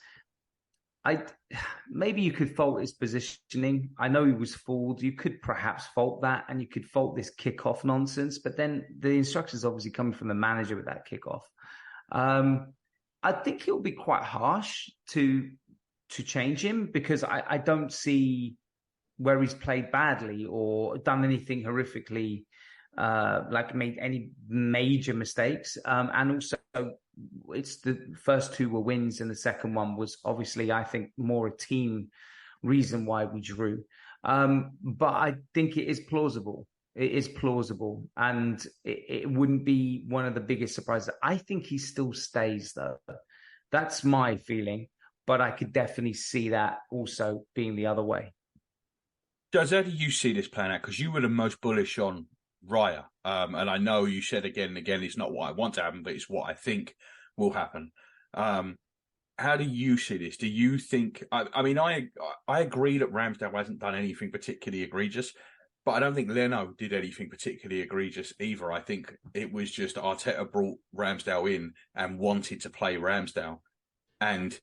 maybe you could fault his positioning. I know he was fooled. You could perhaps fault that, and you could fault this kickoff nonsense. But then the instructions obviously coming from the manager with that kickoff. I think it'll be quite harsh to change him, because I don't see where he's played badly or done anything horrifically, like made any major mistakes. And also, it's the first two were wins, and the second one was obviously, I think, more a team reason why we drew. But I think it is plausible. It is plausible, and it wouldn't be one of the biggest surprises. I think he still stays, though. That's my feeling, but I could definitely see that also being the other way. Jez, how do you see this playing out? Because you were the most bullish on Raya, and I know you said again and again, it's not what I want to happen, but it's what I think will happen. How do you see this? Do you think? I mean, I agree that Ramsdale hasn't done anything particularly egregious. But I don't think Leno did anything particularly egregious either. I think it was just Arteta brought Ramsdale in and wanted to play Ramsdale. And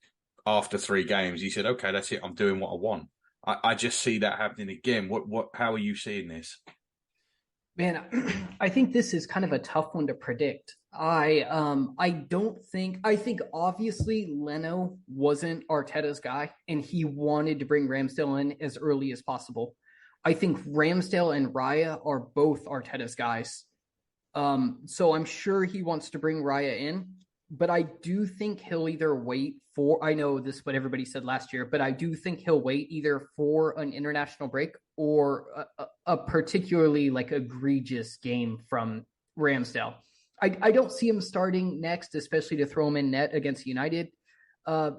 after 3 games, he said, okay, that's it. I'm doing what I want. I just see that happening again. How are you seeing this? Man, I think this is kind of a tough one to predict. I think obviously Leno wasn't Arteta's guy, and he wanted to bring Ramsdale in as early as possible. I think Ramsdale and Raya are both Arteta's guys. So I'm sure he wants to bring Raya in, but I do think he'll either wait for, I know this is what everybody said last year, but I do think he'll wait either for an international break or a particularly like egregious game from Ramsdale. I don't see him starting next, especially to throw him in net against United.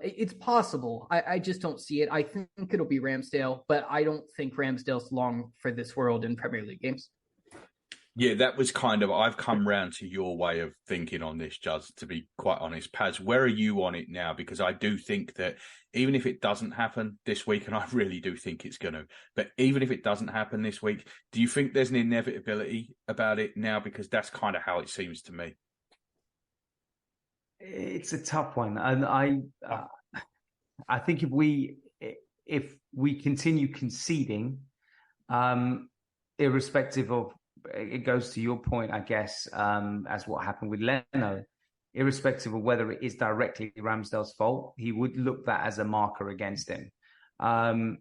It's possible. I just don't see it. I think it'll be Ramsdale, but I don't think Ramsdale's long for this world in Premier League games. Yeah, that was kind of, I've come round to your way of thinking on this, Juz, to be quite honest. Paz, where are you on it now? Because I do think that even if it doesn't happen this week, and I really do think it's going to, but even if it doesn't happen this week, do you think there's an inevitability about it now? Because that's kind of how it seems to me. It's a tough one, and I think if we continue conceding, irrespective of, it goes to your point, I guess, as what happened with Leno, irrespective of whether it is directly Ramsdale's fault, he would look that as a marker against him. I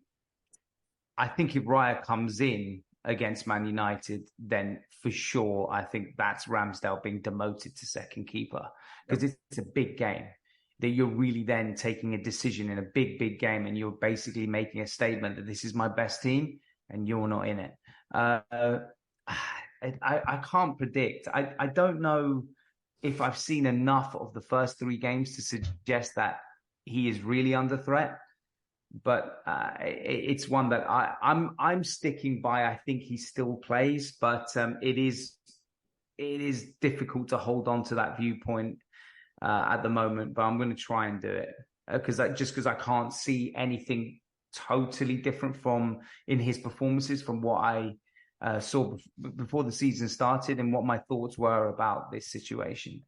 think if Raya comes in against Man United, then for sure, I think that's Ramsdale being demoted to second keeper, because it's a big game that you're really then taking a decision in a big game, and you're basically making a statement that this is my best team and you're not in it. I can't predict. I don't know if I've seen enough of the first 3 games to suggest that he is really under threat. But it's one that I'm sticking by. I think he still plays, but it is difficult to hold on to that viewpoint at the moment. But I'm going to try and do it because I can't see anything totally different from in his performances from what I saw before the season started and what my thoughts were about this situation.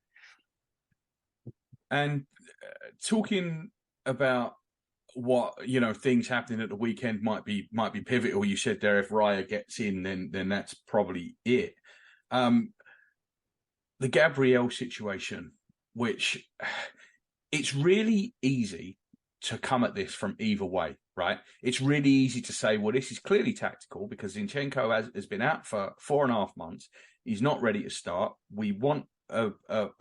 And talking about what things happening at the weekend might be pivotal. You said there, if Raya gets in, then that's probably it. The Gabriel situation, which it's really easy to come at this from either way, right? It's really easy to say, well, this is clearly tactical because Zinchenko has been out for 4.5 months. He's not ready to start. We want a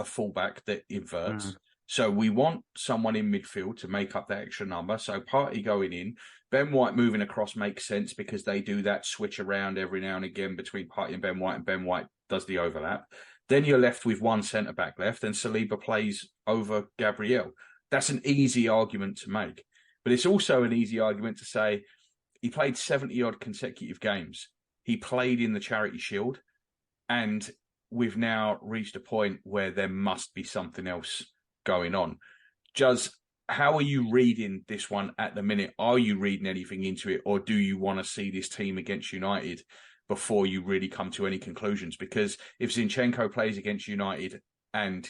fullback that inverts. So we want someone in midfield to make up that extra number. So Partey going in, Ben White moving across makes sense because they do that switch around every now and again between Partey and Ben White does the overlap. Then you're left with one centre-back left and Saliba plays over Gabriel. That's an easy argument to make. But it's also an easy argument to say he played 70-odd consecutive games. He played in the Charity Shield. And we've now reached a point where there must be something else going on. Juz, how are you reading this one at the minute? Are you reading anything into it, or do you want to see this team against United before you really come to any conclusions. Because if Zinchenko plays against United and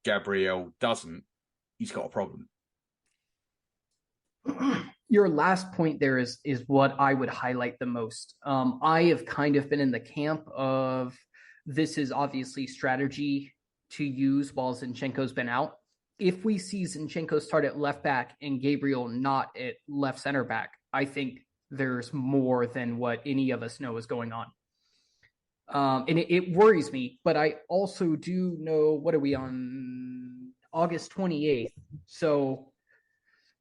Gabriel doesn't, he's got a problem. Your last point there is what I would highlight the most. I have kind of been in the camp of this is obviously strategy to use while Zinchenko's been out. If we see Zinchenko start at left back and Gabriel not at left center back, I think there's more than what any of us know is going on. And it worries me, but I also do know, what are we on? August 28th. So,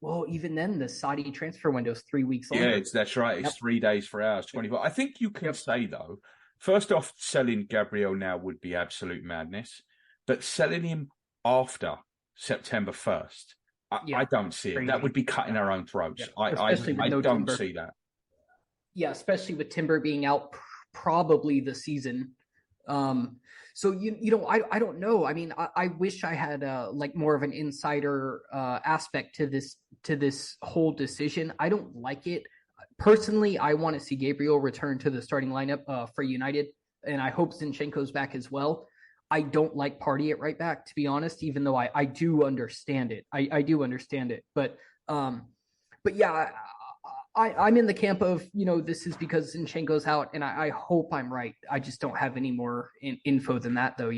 well, even then, the Saudi transfer window is 3 weeks longer. Yeah, that's right. It's 3 days for ours, 24. I think you can say, though, first off, selling Gabriel now would be absolute madness. But selling him after September 1st, I don't see it. That would be cutting our own throats. I don't see that. Yeah, especially with Timber being out probably the season. So I don't know. I mean, I wish I had like more of an insider aspect to this whole decision. I don't like it personally. I want to see Gabriel return to the starting lineup for United, and I hope Zinchenko's back as well. I don't like Partey at right back, to be honest, even though I do understand it. I do understand it, but yeah. I'm in the camp of, this is because Zinchenko's out, and I hope I'm right. I just don't have any more info than that, though,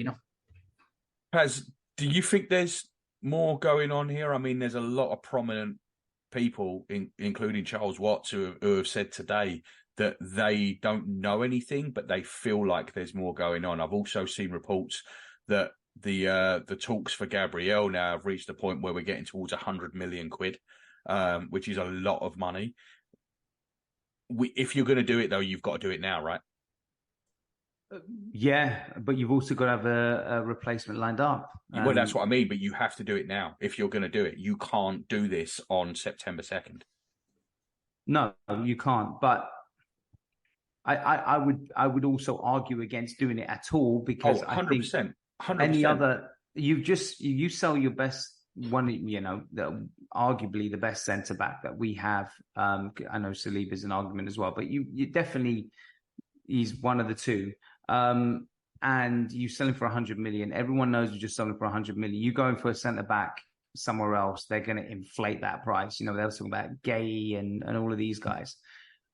Paz, do you think there's more going on here? I mean, there's a lot of prominent people, including Charles Watts, who have said today that they don't know anything, but they feel like there's more going on. I've also seen reports that the talks for Gabriel now have reached a point where we're getting towards 100 million quid, which is a lot of money. If you're going to do it, though, you've got to do it now, right? Yeah, but you've also got to have a replacement lined up. Well, that's what I mean, but you have to do it now. If you're going to do it, you can't do this on September 2nd. No, you can't. But I would also argue against doing it at all, because 100%, I think 100%. Any other, you sell your best one, arguably the best centre back that we have. I know Saliba's an argument as well, but you definitely, he's one of the two. And you sell him for 100 million. Everyone knows you're just selling for 100 million. You go in for a centre back somewhere else, they're going to inflate that price. They were talking about Gay and all of these guys.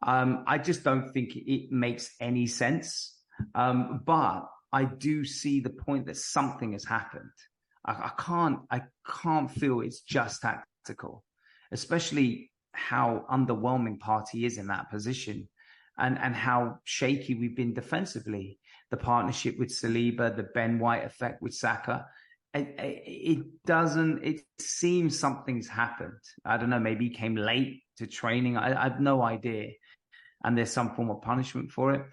I just don't think it makes any sense. But I do see the point that something has happened. I can't feel it's just tactical, especially how underwhelming Partey is in that position, and how shaky we've been defensively. The partnership with Saliba, the Ben White effect with Saka. It seems something's happened. I don't know, maybe he came late to training. I have no idea. And there's some form of punishment for it.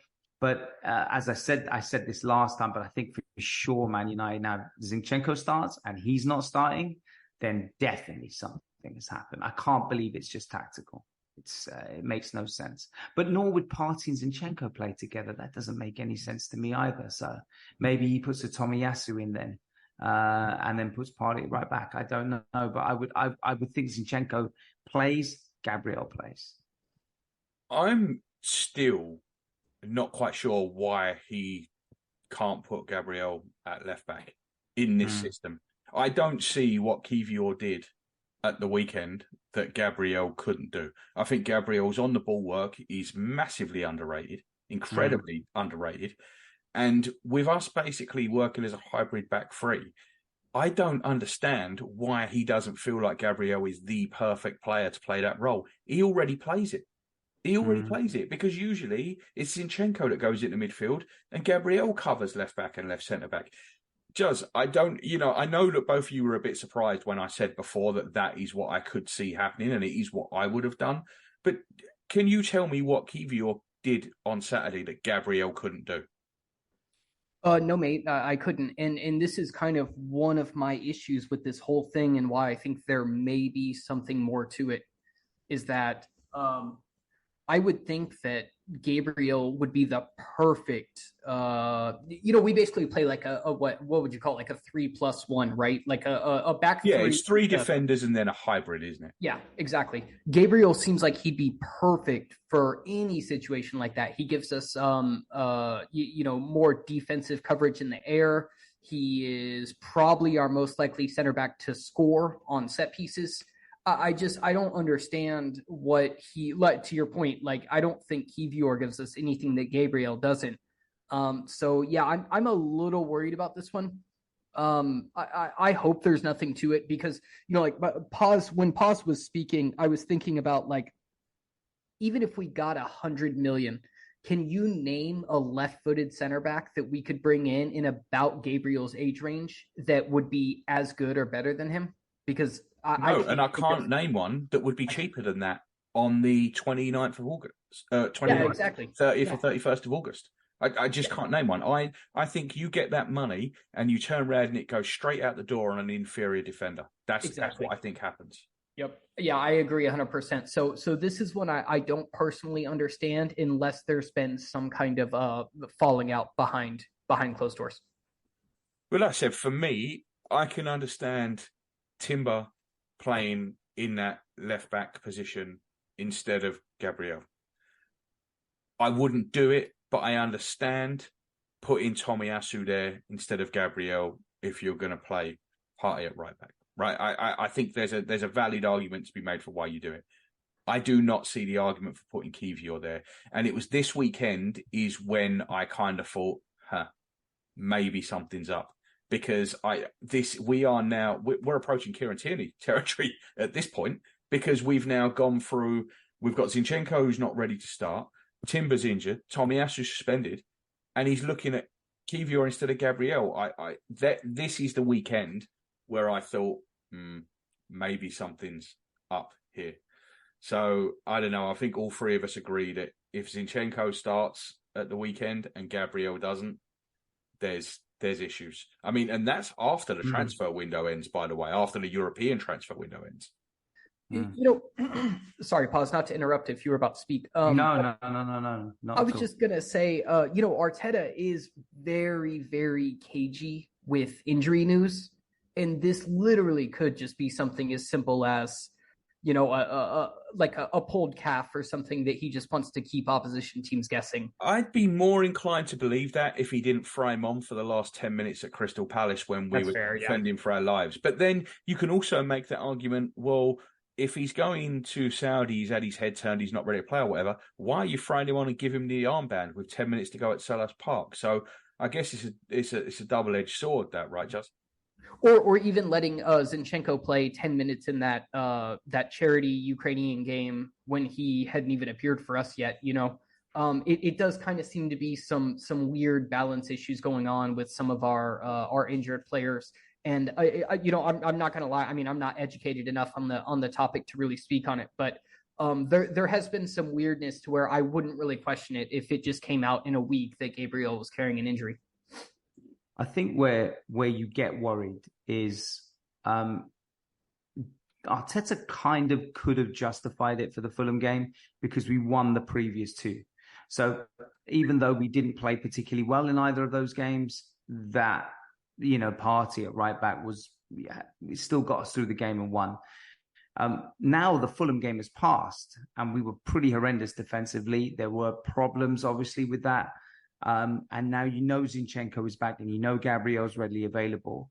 But as I said this last time, but I think for sure Man United now, Zinchenko starts and he's not starting, then definitely something has happened. I can't believe it's just tactical. It makes no sense. But nor would Partey and Zinchenko play together. That doesn't make any sense to me either. So maybe he puts a Tomiyasu in then, and then puts Partey right back. I don't know, but I would think Zinchenko plays, Gabriel plays. I'm still not quite sure why he can't put Gabriel at left back in this system. I don't see what Kivior did at the weekend that Gabriel couldn't do. I think Gabriel's on the ball work. He's massively underrated, incredibly underrated. And with us basically working as a hybrid back three, I don't understand why he doesn't feel like Gabriel is the perfect player to play that role. He already plays it. He already plays it, because usually it's Zinchenko that goes into midfield and Gabriel covers left back and left centre back. Juz, I know that both of you were a bit surprised when I said before that is what I could see happening and it is what I would have done. But can you tell me what Kivior did on Saturday that Gabriel couldn't do? No, mate, I couldn't. And this is kind of one of my issues with this whole thing, and why I think there may be something more to it, is that I would think that Gabriel would be the perfect. We basically play like a what would you call it? Like a 3+1, right? Like a back Yeah, three. it's three defenders and then a hybrid, isn't it? Yeah, exactly. Gabriel seems like he'd be perfect for any situation like that. He gives us more defensive coverage in the air. He is probably our most likely center back to score on set pieces. I don't understand what to your point, like I don't think Kivior gives us anything that Gabriel doesn't. So yeah, I'm a little worried about this one. I hope there's nothing to it because when Paz was speaking, I was thinking about like even if we got 100 million, can you name a left-footed center back that we could bring in about Gabriel's age range that would be as good or better than him? Because I can't name one that would be cheaper than that on the 29th of August, 29th, exactly. 30th or 31st of August. I just can't name one. I think you get that money and you turn around and it goes straight out the door on an inferior defender. That's what I think happens. Yep. Yeah, I agree 100%. So this is one I don't personally understand unless there's been some kind of falling out behind closed doors. Well, like I said, for me, I can understand Timber playing in that left back position instead of Gabriel. I wouldn't do it, but I understand putting Tomiyasu there instead of Gabriel if you're going to play Partey at right back. Right? I think there's a valid argument to be made for why you do it. I do not see the argument for putting Kivior there. And it was this weekend is when I kind of thought, maybe something's up. Because we're approaching Kieran Tierney territory at this point because we've now gone through. We've got Zinchenko who's not ready to start, Timber's injured, Tomiyasu suspended, and he's looking at Kivior instead of Gabriel. This is the weekend where I thought maybe something's up here. So I don't know. I think all three of us agree that if Zinchenko starts at the weekend and Gabriel doesn't, there's issues. I mean, and that's after the transfer window ends, by the way, after the European transfer window ends. Sorry, pause, not to interrupt if you were about to speak. No. I was just going to say, Arteta is very, very cagey with injury news. And this literally could just be something as simple as, a pulled calf or something that he just wants to keep opposition teams guessing. I'd be more inclined to believe that if he didn't throw him on for the last 10 minutes at Crystal Palace when we were defending for our lives. But then you can also make that argument, well, if he's going to Saudi, he's had his head turned, he's not ready to play or whatever, why are you throwing him on and give him the armband with 10 minutes to go at Selhurst Park? So I guess it's a double-edged sword, that, right, Justin? Or even letting Zinchenko play 10 minutes in that charity Ukrainian game when he hadn't even appeared for us yet. It does kind of seem to be some weird balance issues going on with some of our injured players. And I'm not going to lie. I mean, I'm not educated enough on the topic to really speak on it, but there has been some weirdness to where I wouldn't really question it if it just came out in a week that Gabriel was carrying an injury. I think where you get worried is Arteta kind of could have justified it for the Fulham game because we won the previous two. So even though we didn't play particularly well in either of those games, that Partey at right back it still got us through the game and won. Now the Fulham game has passed and we were pretty horrendous defensively. There were problems obviously with that. And now Zinchenko is back and Gabriel's readily available.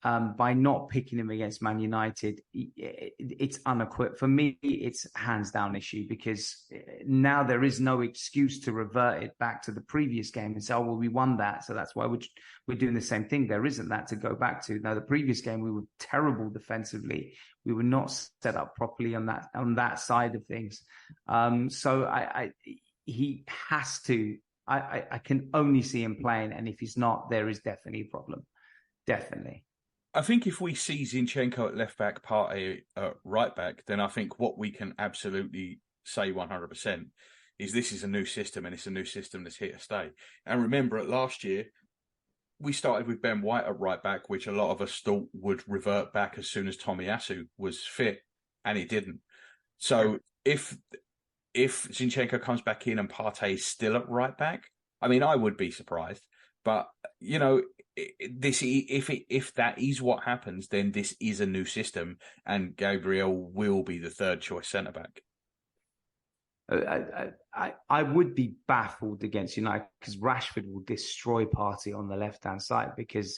By not picking him against Man United, it's unequipped. For me, it's hands down issue because now there is no excuse to revert it back to the previous game and say, oh, well, we won that. So that's why we're doing the same thing. There isn't that to go back to. Now, the previous game, we were terrible defensively. We were not set up properly on that side of things. So he has to. I can only see him playing, and if he's not, there is definitely a problem. Definitely. I think if we see Zinchenko at left back, Partey at right back, then I think what we can absolutely say 100% is this is a new system, and it's a new system that's here to stay. And remember, at last year, we started with Ben White at right back, which a lot of us thought would revert back as soon as Tomiyasu was fit, and he didn't. So if if Zinchenko comes back in and Partey is still at right back, I mean, I would be surprised. But, you know, if that is what happens, then this is a new system and Gabriel will be the third choice centre back. I would be baffled against United because Rashford will destroy Partey on the left-hand side, because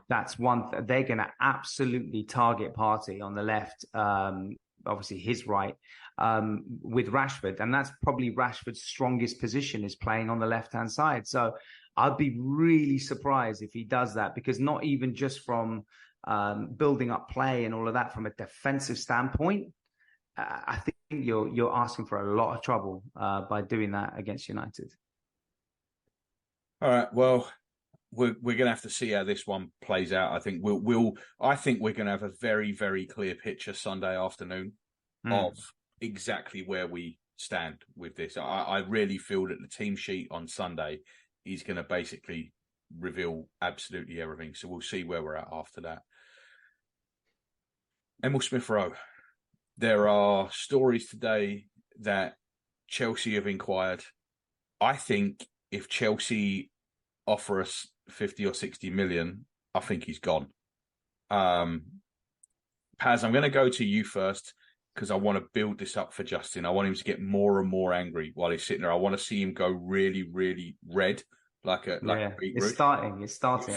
that's they're going to absolutely target Partey on the left, obviously his right, with Rashford. And that's probably Rashford's strongest position, is playing on the left-hand side. So I'd be really surprised if he does that, because not even just from building up play and all of that, from a defensive standpoint, I think you're asking for a lot of trouble by doing that against United. All right. Well, we're going to have to see how this one plays out. I think I think we're going to have a very, very clear picture Sunday afternoon of exactly where we stand with this. I really feel that the team sheet on Sunday is going to basically reveal absolutely everything. So we'll see where we're at after that. Emil Smith-Rowe. There are stories today that Chelsea have inquired. I think if Chelsea offer us 50 or 60 million, I think he's gone. Paz, I'm going to go to you first because I want to build this up for Justin. I want him to get more and more angry while he's sitting there. I want to see him go really, really red, like a beetroot. It's starting. In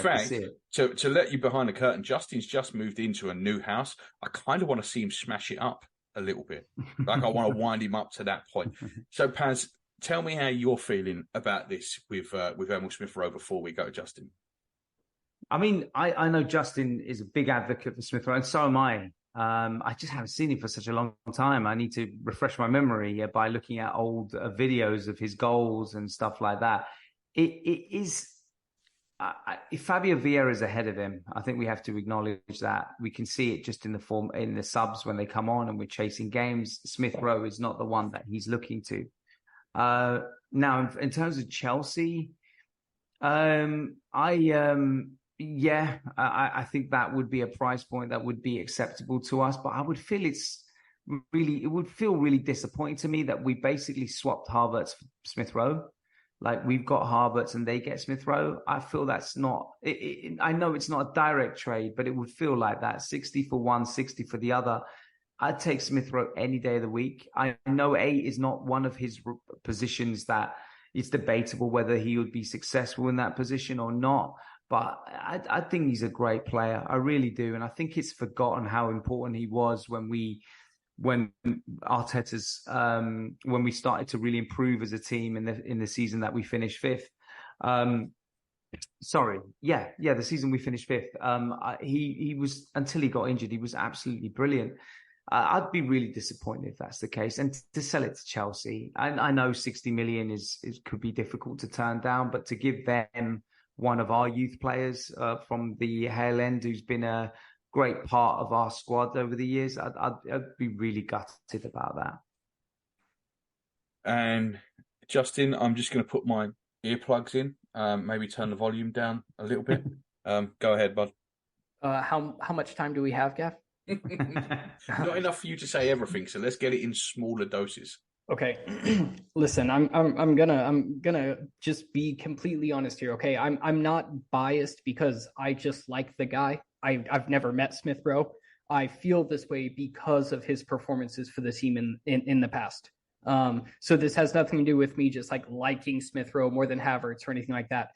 fact, to let you behind the curtain, Justin's just moved into a new house. I kind of want to see him smash it up a little bit. Like I want to wind him up to that point. So Paz, tell me how you're feeling about this with Emil Smith-Rowe before we go to Justin. I mean, I know Justin is a big advocate for Smith-Rowe, and so am I. I just haven't seen him for such a long time. I need to refresh my memory by looking at old videos of his goals and stuff like that. It is. If Fabio Vieira is ahead of him, I think we have to acknowledge that. We can see it just in the subs when they come on and we're chasing games. Smith-Rowe is not the one that he's looking to. Now, in terms of Chelsea, I think that would be a price point that would be acceptable to us, but I would feel it would feel really disappointing to me that we basically swapped Havertz for Smith-Rowe. Like, we've got Havertz and they get Smith-Rowe. I feel that's not, I know it's not a direct trade, but it would feel like that. 60 for one, 60 for the other. I'd take Smith-Rowe any day of the week. I know 8 is not one of his positions that it's debatable whether he would be successful in that position or not. But I think he's a great player. I really do. And I think it's forgotten how important he was when Arteta's when we started to really improve as a team in the season that we finished 5th. The season we finished 5th. He was, until he got injured, he was absolutely brilliant. I'd be really disappointed if that's the case. And to sell it to Chelsea, I know 60 million could be difficult to turn down, but to give them one of our youth players from the Hale End, who's been a great part of our squad over the years, I'd be really gutted about that. And Justin, I'm just going to put my earplugs in, maybe turn the volume down a little bit. Go ahead, bud. How much time do we have, Gav? Not enough for you to say everything, so let's get it in smaller doses. Okay. Listen, I'm gonna just be completely honest here. Okay, I'm not biased because I just like the guy. I've never met Smith-Rowe. I feel this way because of his performances for the team in the past. So this has nothing to do with me just like liking Smith-Rowe more than Havertz or anything like that.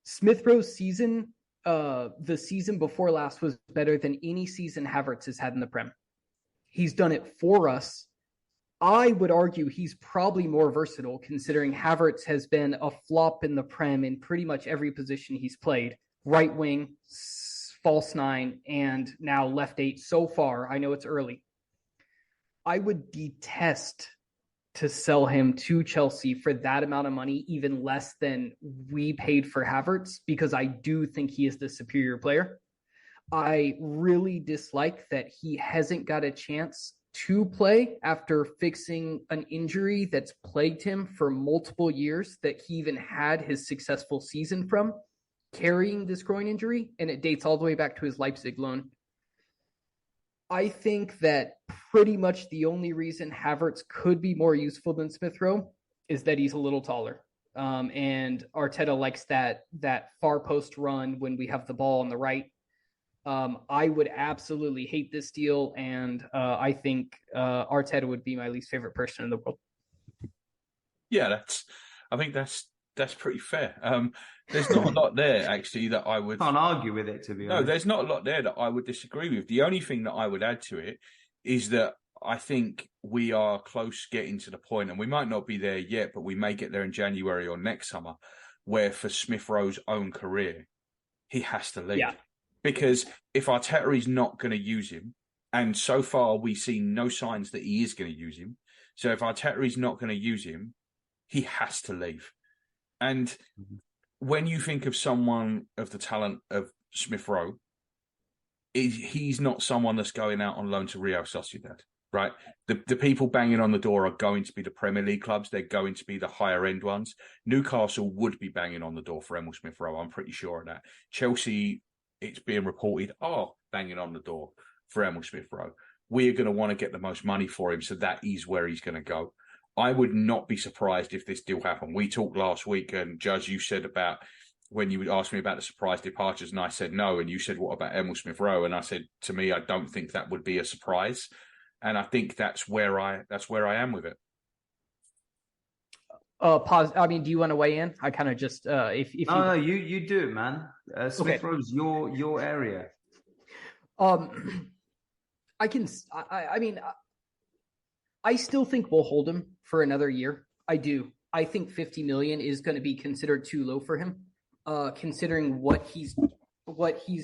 Smith-Rowe's season, the season before last, was better than any season Havertz has had in the Prem. He's done it for us. I would argue he's probably more versatile, considering Havertz has been a flop in the Prem in pretty much every position he's played. Right wing, false 9, and now left 8 so far. I know it's early. I would detest to sell him to Chelsea for that amount of money, even less than we paid for Havertz, because I do think he is the superior player. I really dislike that he hasn't got a chance to play after fixing an injury that's plagued him for multiple years, that he even had his successful season from, carrying this groin injury, and it dates all the way back to his Leipzig loan. I think that pretty much the only reason Havertz could be more useful than Smith Rowe is that he's a little taller. And Arteta likes that far post run when we have the ball on the right. I would absolutely hate this deal, and I think Arteta would be my least favorite person in the world. Yeah, I think that's pretty fair. There's not a lot there actually that I would can't argue with it, to be honest. No, there's not a lot there that I would disagree with. The only thing that I would add to it is that I think we are close getting to the point, and we might not be there yet, but we may get there in January or next summer, where for Smith Rowe's own career, he has to leave. Yeah. Because if Arteta is not going to use him, and so far we see no signs that he is going to use him, so if Arteta is not going to use him, he has to leave. And when you think of someone of the talent of Smith Rowe, he's not someone that's going out on loan to Real Sociedad, right? The people banging on the door are going to be the Premier League clubs. They're going to be the higher end ones. Newcastle would be banging on the door for Emil Smith Rowe. I'm pretty sure of that. Chelsea, it's being reported, are banging on the door for Emil Smith Rowe. We are going to want to get the most money for him, so that is where he's going to go. I would not be surprised if this deal happened. We talked last week, and Judge, you said about when you asked me about the surprise departures, and I said no, and you said, what about Emil Smith Rowe? And I said, to me, I don't think that would be a surprise, and I think that's where I am with it. Pause. I mean, do you want to weigh in? I kind of just if no, you do it, man. Smith Rowe's your area. I can. I mean, I still think we'll hold him for another year. I do. I think 50 million is going to be considered too low for him, considering what he's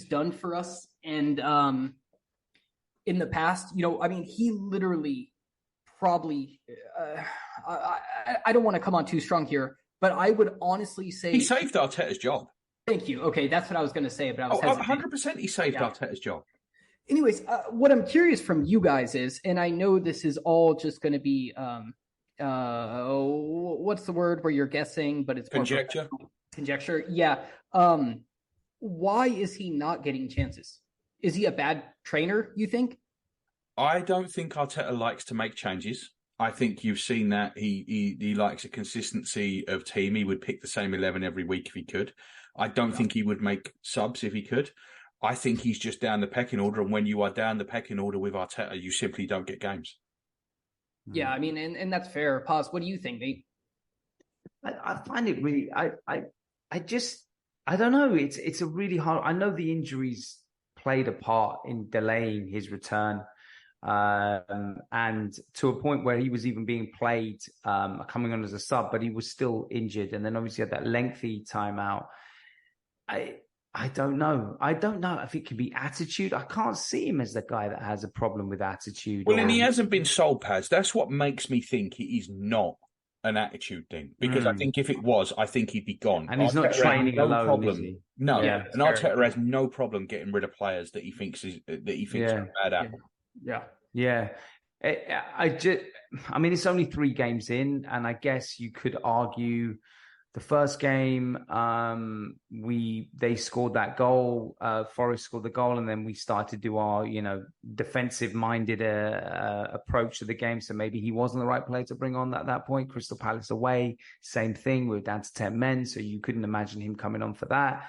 done for us. And in the past, I mean, he literally probably. I don't want to come on too strong here, but I would honestly say he saved Arteta's job. Thank you. Okay, that's what I was going to say, but I was 100% he saved Arteta's job. Anyways, what I'm curious from you guys is, and I know this is all just going to be, what's the word where you're guessing, but it's conjecture. Conjecture, yeah. Why is he not getting chances? Is he a bad trainer, you think? I don't think Arteta likes to make changes. I think you've seen that he likes a consistency of team. He would pick the same 11 every week if he could. I don't think he would make subs if he could. I think he's just down the pecking order, and when you are down the pecking order with Arteta, you simply don't get games. Yeah, I mean, and that's fair. Pause. What do you think, Nate? I find it really. I don't know. It's a really hard. I know the injuries played a part in delaying his return, and to a point where he was even being played, coming on as a sub, but he was still injured, and then obviously had that lengthy timeout. I don't know. I think it could be attitude. I can't see him as the guy that has a problem with attitude. Well, and he hasn't been sold, Paz. That's what makes me think he is not an attitude thing. Because I think if it was, I think he'd be gone. And he's not training alone, problem. Is he? No. Yeah, and Arteta has no problem getting rid of players that he thinks are a bad apple. Yeah. I mean, it's only 3 games in, and I guess you could argue the first game, they scored that goal. Forest scored the goal, and then we started to do our, defensive-minded approach to the game. So maybe he wasn't the right player to bring on at that point. Crystal Palace away, same thing. We were down to 10 men, so you couldn't imagine him coming on for that.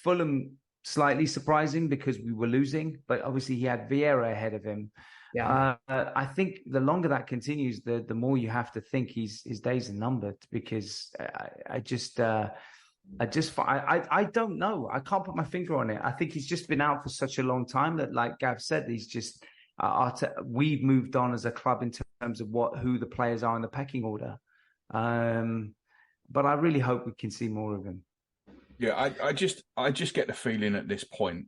Fulham, slightly surprising because we were losing, but obviously he had Vieira ahead of him. Yeah, I think the longer that continues, the more you have to think his days are numbered, because I don't know. I can't put my finger on it. I think he's just been out for such a long time that, like Gav said, he's just we've moved on as a club in terms of who the players are in the pecking order. But I really hope we can see more of him. Yeah, I just get the feeling at this point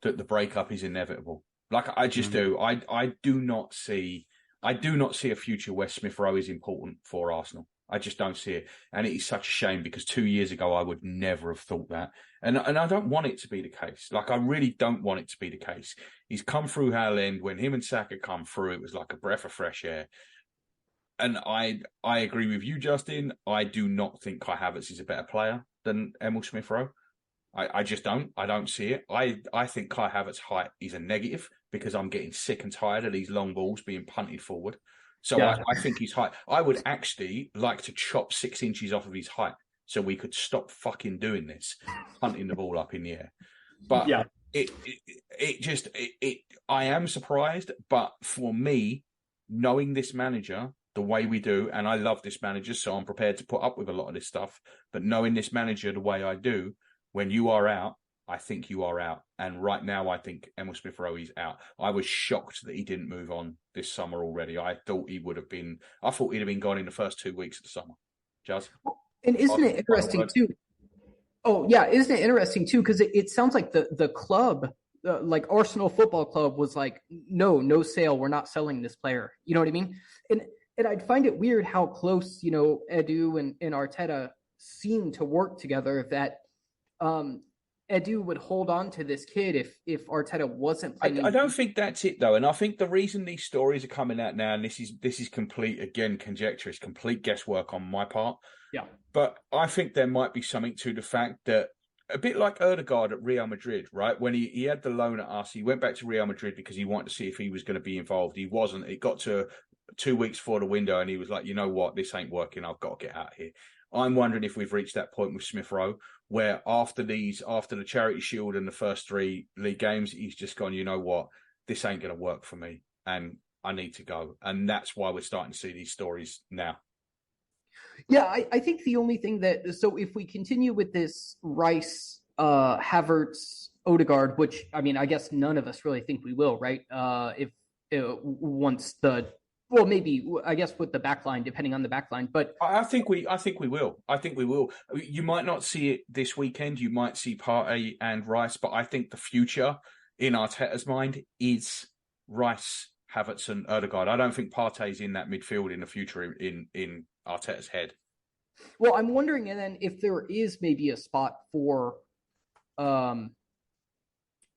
that the breakup is inevitable. Like I just do. I do not see a future where Smith Rowe is important for Arsenal. I just don't see it. And it is such a shame, because 2 years ago I would never have thought that. And I don't want it to be the case. Like, I really don't want it to be the case. He's come through Hell End. When him and Saka come through, it was like a breath of fresh air. And I agree with you, Justin. I do not think Kai Havertz is a better player than Emil Smith Rowe. I just don't. I don't see it. I think Kai Havertz's height is a negative. because I'm getting sick and tired of these long balls being punted forward. So Yeah. I think his height. I would actually like to chop 6 inches off of his height so we could stop fucking doing this, punting the ball up in the air. But Yeah. I am surprised. But for me, knowing this manager the way we do, and I love this manager, so I'm prepared to put up with a lot of this stuff. But knowing this manager the way I do, when you are out, I think you are out. And right now, I think Emil Smith-Rowe is out. I was shocked that he didn't move on this summer already. I thought he'd have been gone in the first 2 weeks of the summer. Jazz? And isn't it interesting too? Oh yeah, isn't it interesting too? Because it sounds like the club, like Arsenal Football Club, was like, no sale. We're not selling this player. You know what I mean? And I'd find it weird how close, Edu and Arteta seem to work together. That Edu would hold on to this kid if Arteta wasn't playing. I don't think that's it though, and I think the reason these stories are coming out now, and this is complete, again, conjecture, it's complete guesswork on my part. Yeah, but I think there might be something to the fact that, a bit like Ødegaard at Real Madrid, right? When he had the loan at us, he went back to Real Madrid because he wanted to see if he was going to be involved. He wasn't. It got to 2 weeks before the window, and he was like, you know what, this ain't working. I've got to get out of here. I'm wondering if we've reached that point with Smith-Rowe where after the Charity Shield and the first 3 league games, he's just gone, you know what, this ain't going to work for me and I need to go. And that's why we're starting to see these stories now. Yeah, I think the only thing so if we continue with this Rice, Havertz, Ødegaard, which, I mean, I guess none of us really think we will, right? Once well, maybe, I guess, with the back line, depending on the back line. But I think we will. I think we will. You might not see it this weekend. You might see Partey and Rice, but I think the future in Arteta's mind is Rice, Havertz, and Ødegaard. I don't think Partey's in that midfield in the future in Arteta's head. Well, I'm wondering, and then if there is maybe a spot for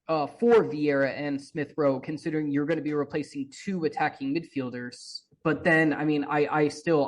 Vieira and Smith-Rowe, considering you're going to be replacing 2 attacking midfielders. But then, I mean, I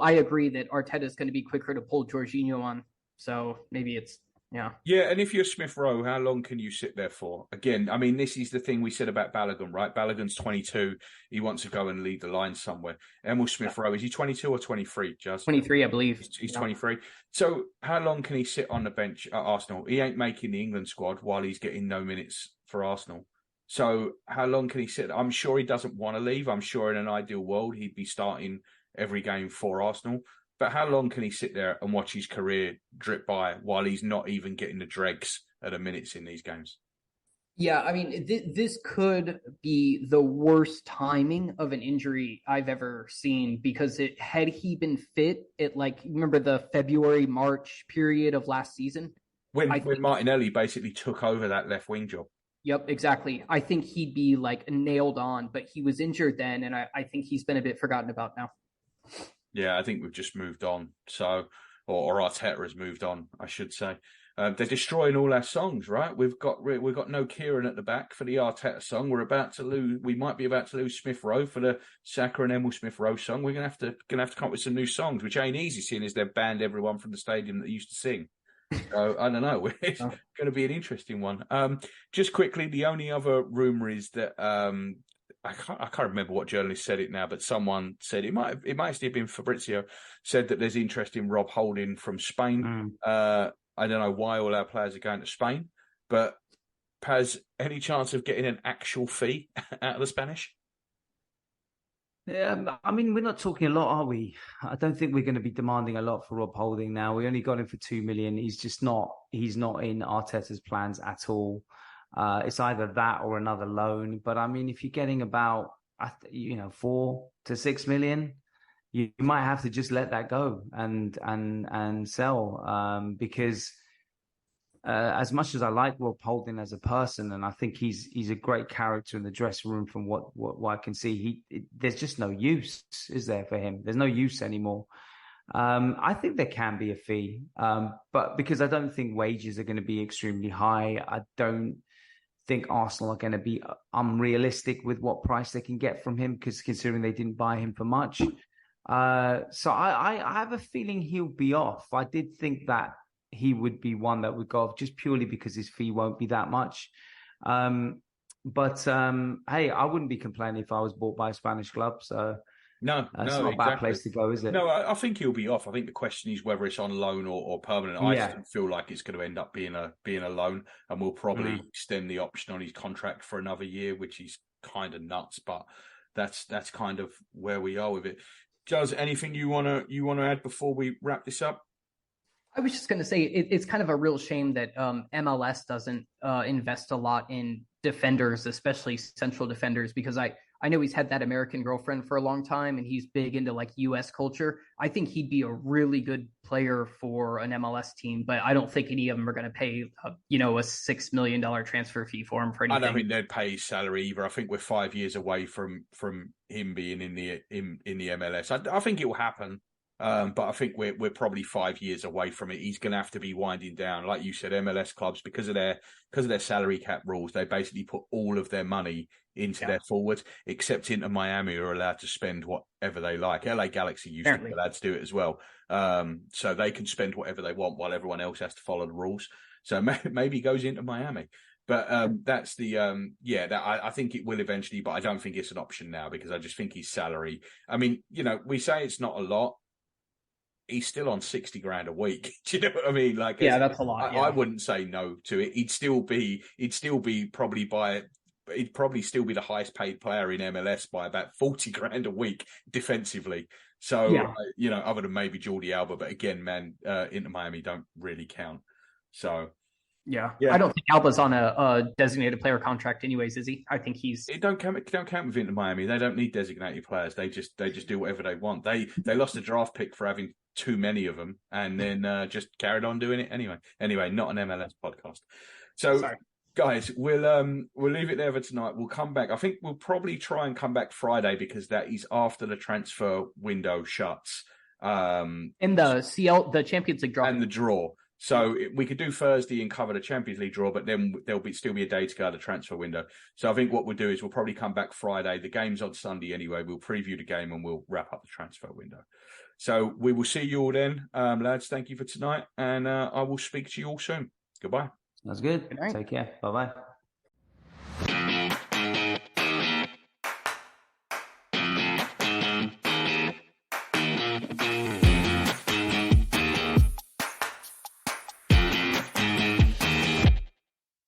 agree that Arteta is going to be quicker to pull Jorginho on. So maybe it's, yeah. Yeah, and if you're Smith-Rowe, how long can you sit there for? Again, I mean, this is the thing we said about Balogun, right? Balogun's 22. He wants to go and lead the line somewhere. Emil Smith-Rowe, is he 22 or 23, Jazz? 23, I believe. He's 23. So how long can he sit on the bench at Arsenal? He ain't making the England squad while he's getting no minutes for Arsenal. So how long can he sit? I'm sure he doesn't want to leave. I'm sure in an ideal world he'd be starting every game for Arsenal. But how long can he sit there and watch his career drip by while he's not even getting the dregs of the minutes in these games? Yeah, I mean, this could be the worst timing of an injury I've ever seen, because had he been fit at, like, remember the February, March period of last season? When Martinelli basically took over that left wing job. Yep, exactly. I think he'd be like nailed on, but he was injured then, and I think he's been a bit forgotten about now. Yeah, I think we've just moved on. So, or Arteta has moved on, I should say. They're destroying all our songs, right? We've got no Kieran at the back for the Arteta song. We might be about to lose Smith-Rowe for the Saka and Emil Smith-Rowe song. We're gonna have to come up with some new songs, which ain't easy, seeing as they've banned everyone from the stadium that used to sing. So I don't know. It's going to be an interesting one. Just quickly, the only other rumor is that I can't remember what journalist said it now, but someone said it might have been Fabrizio, said that there's interest in Rob Holding from Spain. I don't know why all our players are going to Spain, but Paz, any chance of getting an actual fee out of the Spanish? Yeah, I mean, we're not talking a lot, are we? I don't think we're going to be demanding a lot for Rob Holding now. We only got him for 2 million. He's not in Arteta's plans at all. It's either that or another loan. But I mean, if you're getting about, 4 to 6 million, you might have to just let that go and sell, because as much as I like Rob Holding as a person, and I think he's a great character in the dressing room from what I can see, there's just no use, is there, for him? There's no use anymore. I think there can be a fee, but because I don't think wages are going to be extremely high, I don't think Arsenal are going to be unrealistic with what price they can get from him, because considering they didn't buy him for much. So I have a feeling he'll be off. I did think that he would be one that would go off just purely because his fee won't be that much. But hey, I wouldn't be complaining if I was bought by a Spanish club. So No, it's no, not a bad exactly. place to go, is it? No, I think he'll be off. I think the question is whether it's on loan or permanent. I Yeah. still feel like it's going to end up being a loan, and we'll probably extend the option on his contract for another year, which is kind of nuts. But that's kind of where we are with it. Juz, anything you wanna add before we wrap this up? I was just going to say it's kind of a real shame that MLS doesn't invest a lot in defenders, especially central defenders, because I know he's had that American girlfriend for a long time and he's big into like US culture. I think he'd be a really good player for an MLS team, but I don't think any of them are going to pay a $6 million transfer fee for him for anything. I don't think they'd pay his salary either. I think we're 5 years away from him being in the MLS. I think it will happen. But I think we're probably 5 years away from it. He's going to have to be winding down, like you said. MLS clubs, because of their salary cap rules, they basically put all of their money into their forwards, except Inter Miami are allowed to spend whatever they like. LA Galaxy used to be allowed to do it as well, so they can spend whatever they want while everyone else has to follow the rules. So maybe he goes into Miami. But that's the I think it will eventually, but I don't think it's an option now because I just think his salary. I mean, we say it's not a lot. He's still on 60 grand a week. Do you know what I mean? Like, that's a lot. I wouldn't say no to it. He'd probably still be the highest paid player in MLS by about 40 grand a week defensively. So, other than maybe Jordi Alba, but again, man, Inter Miami don't really count. So, yeah. I don't think Alba's on a designated player contract, anyways, is he? I think he's. It don't count with Inter Miami. They don't need designated players. They just do whatever they want. They lost a draft pick for having too many of them, and then just carried on doing it anyway. Anyway, not an MLS podcast. So, guys, we'll leave it there for tonight. We'll come back. I think we'll probably try and come back Friday because that is after the transfer window shuts. In the Champions League draw and the draw. So we could do Thursday and cover the Champions League draw, but then there'll still be a day to go to the transfer window. So I think what we'll do is we'll probably come back Friday. The game's on Sunday anyway. We'll preview the game and we'll wrap up the transfer window. So we will see you all then. Lads, thank you for tonight. And I will speak to you all soon. Goodbye. That's good. Take care. Bye-bye.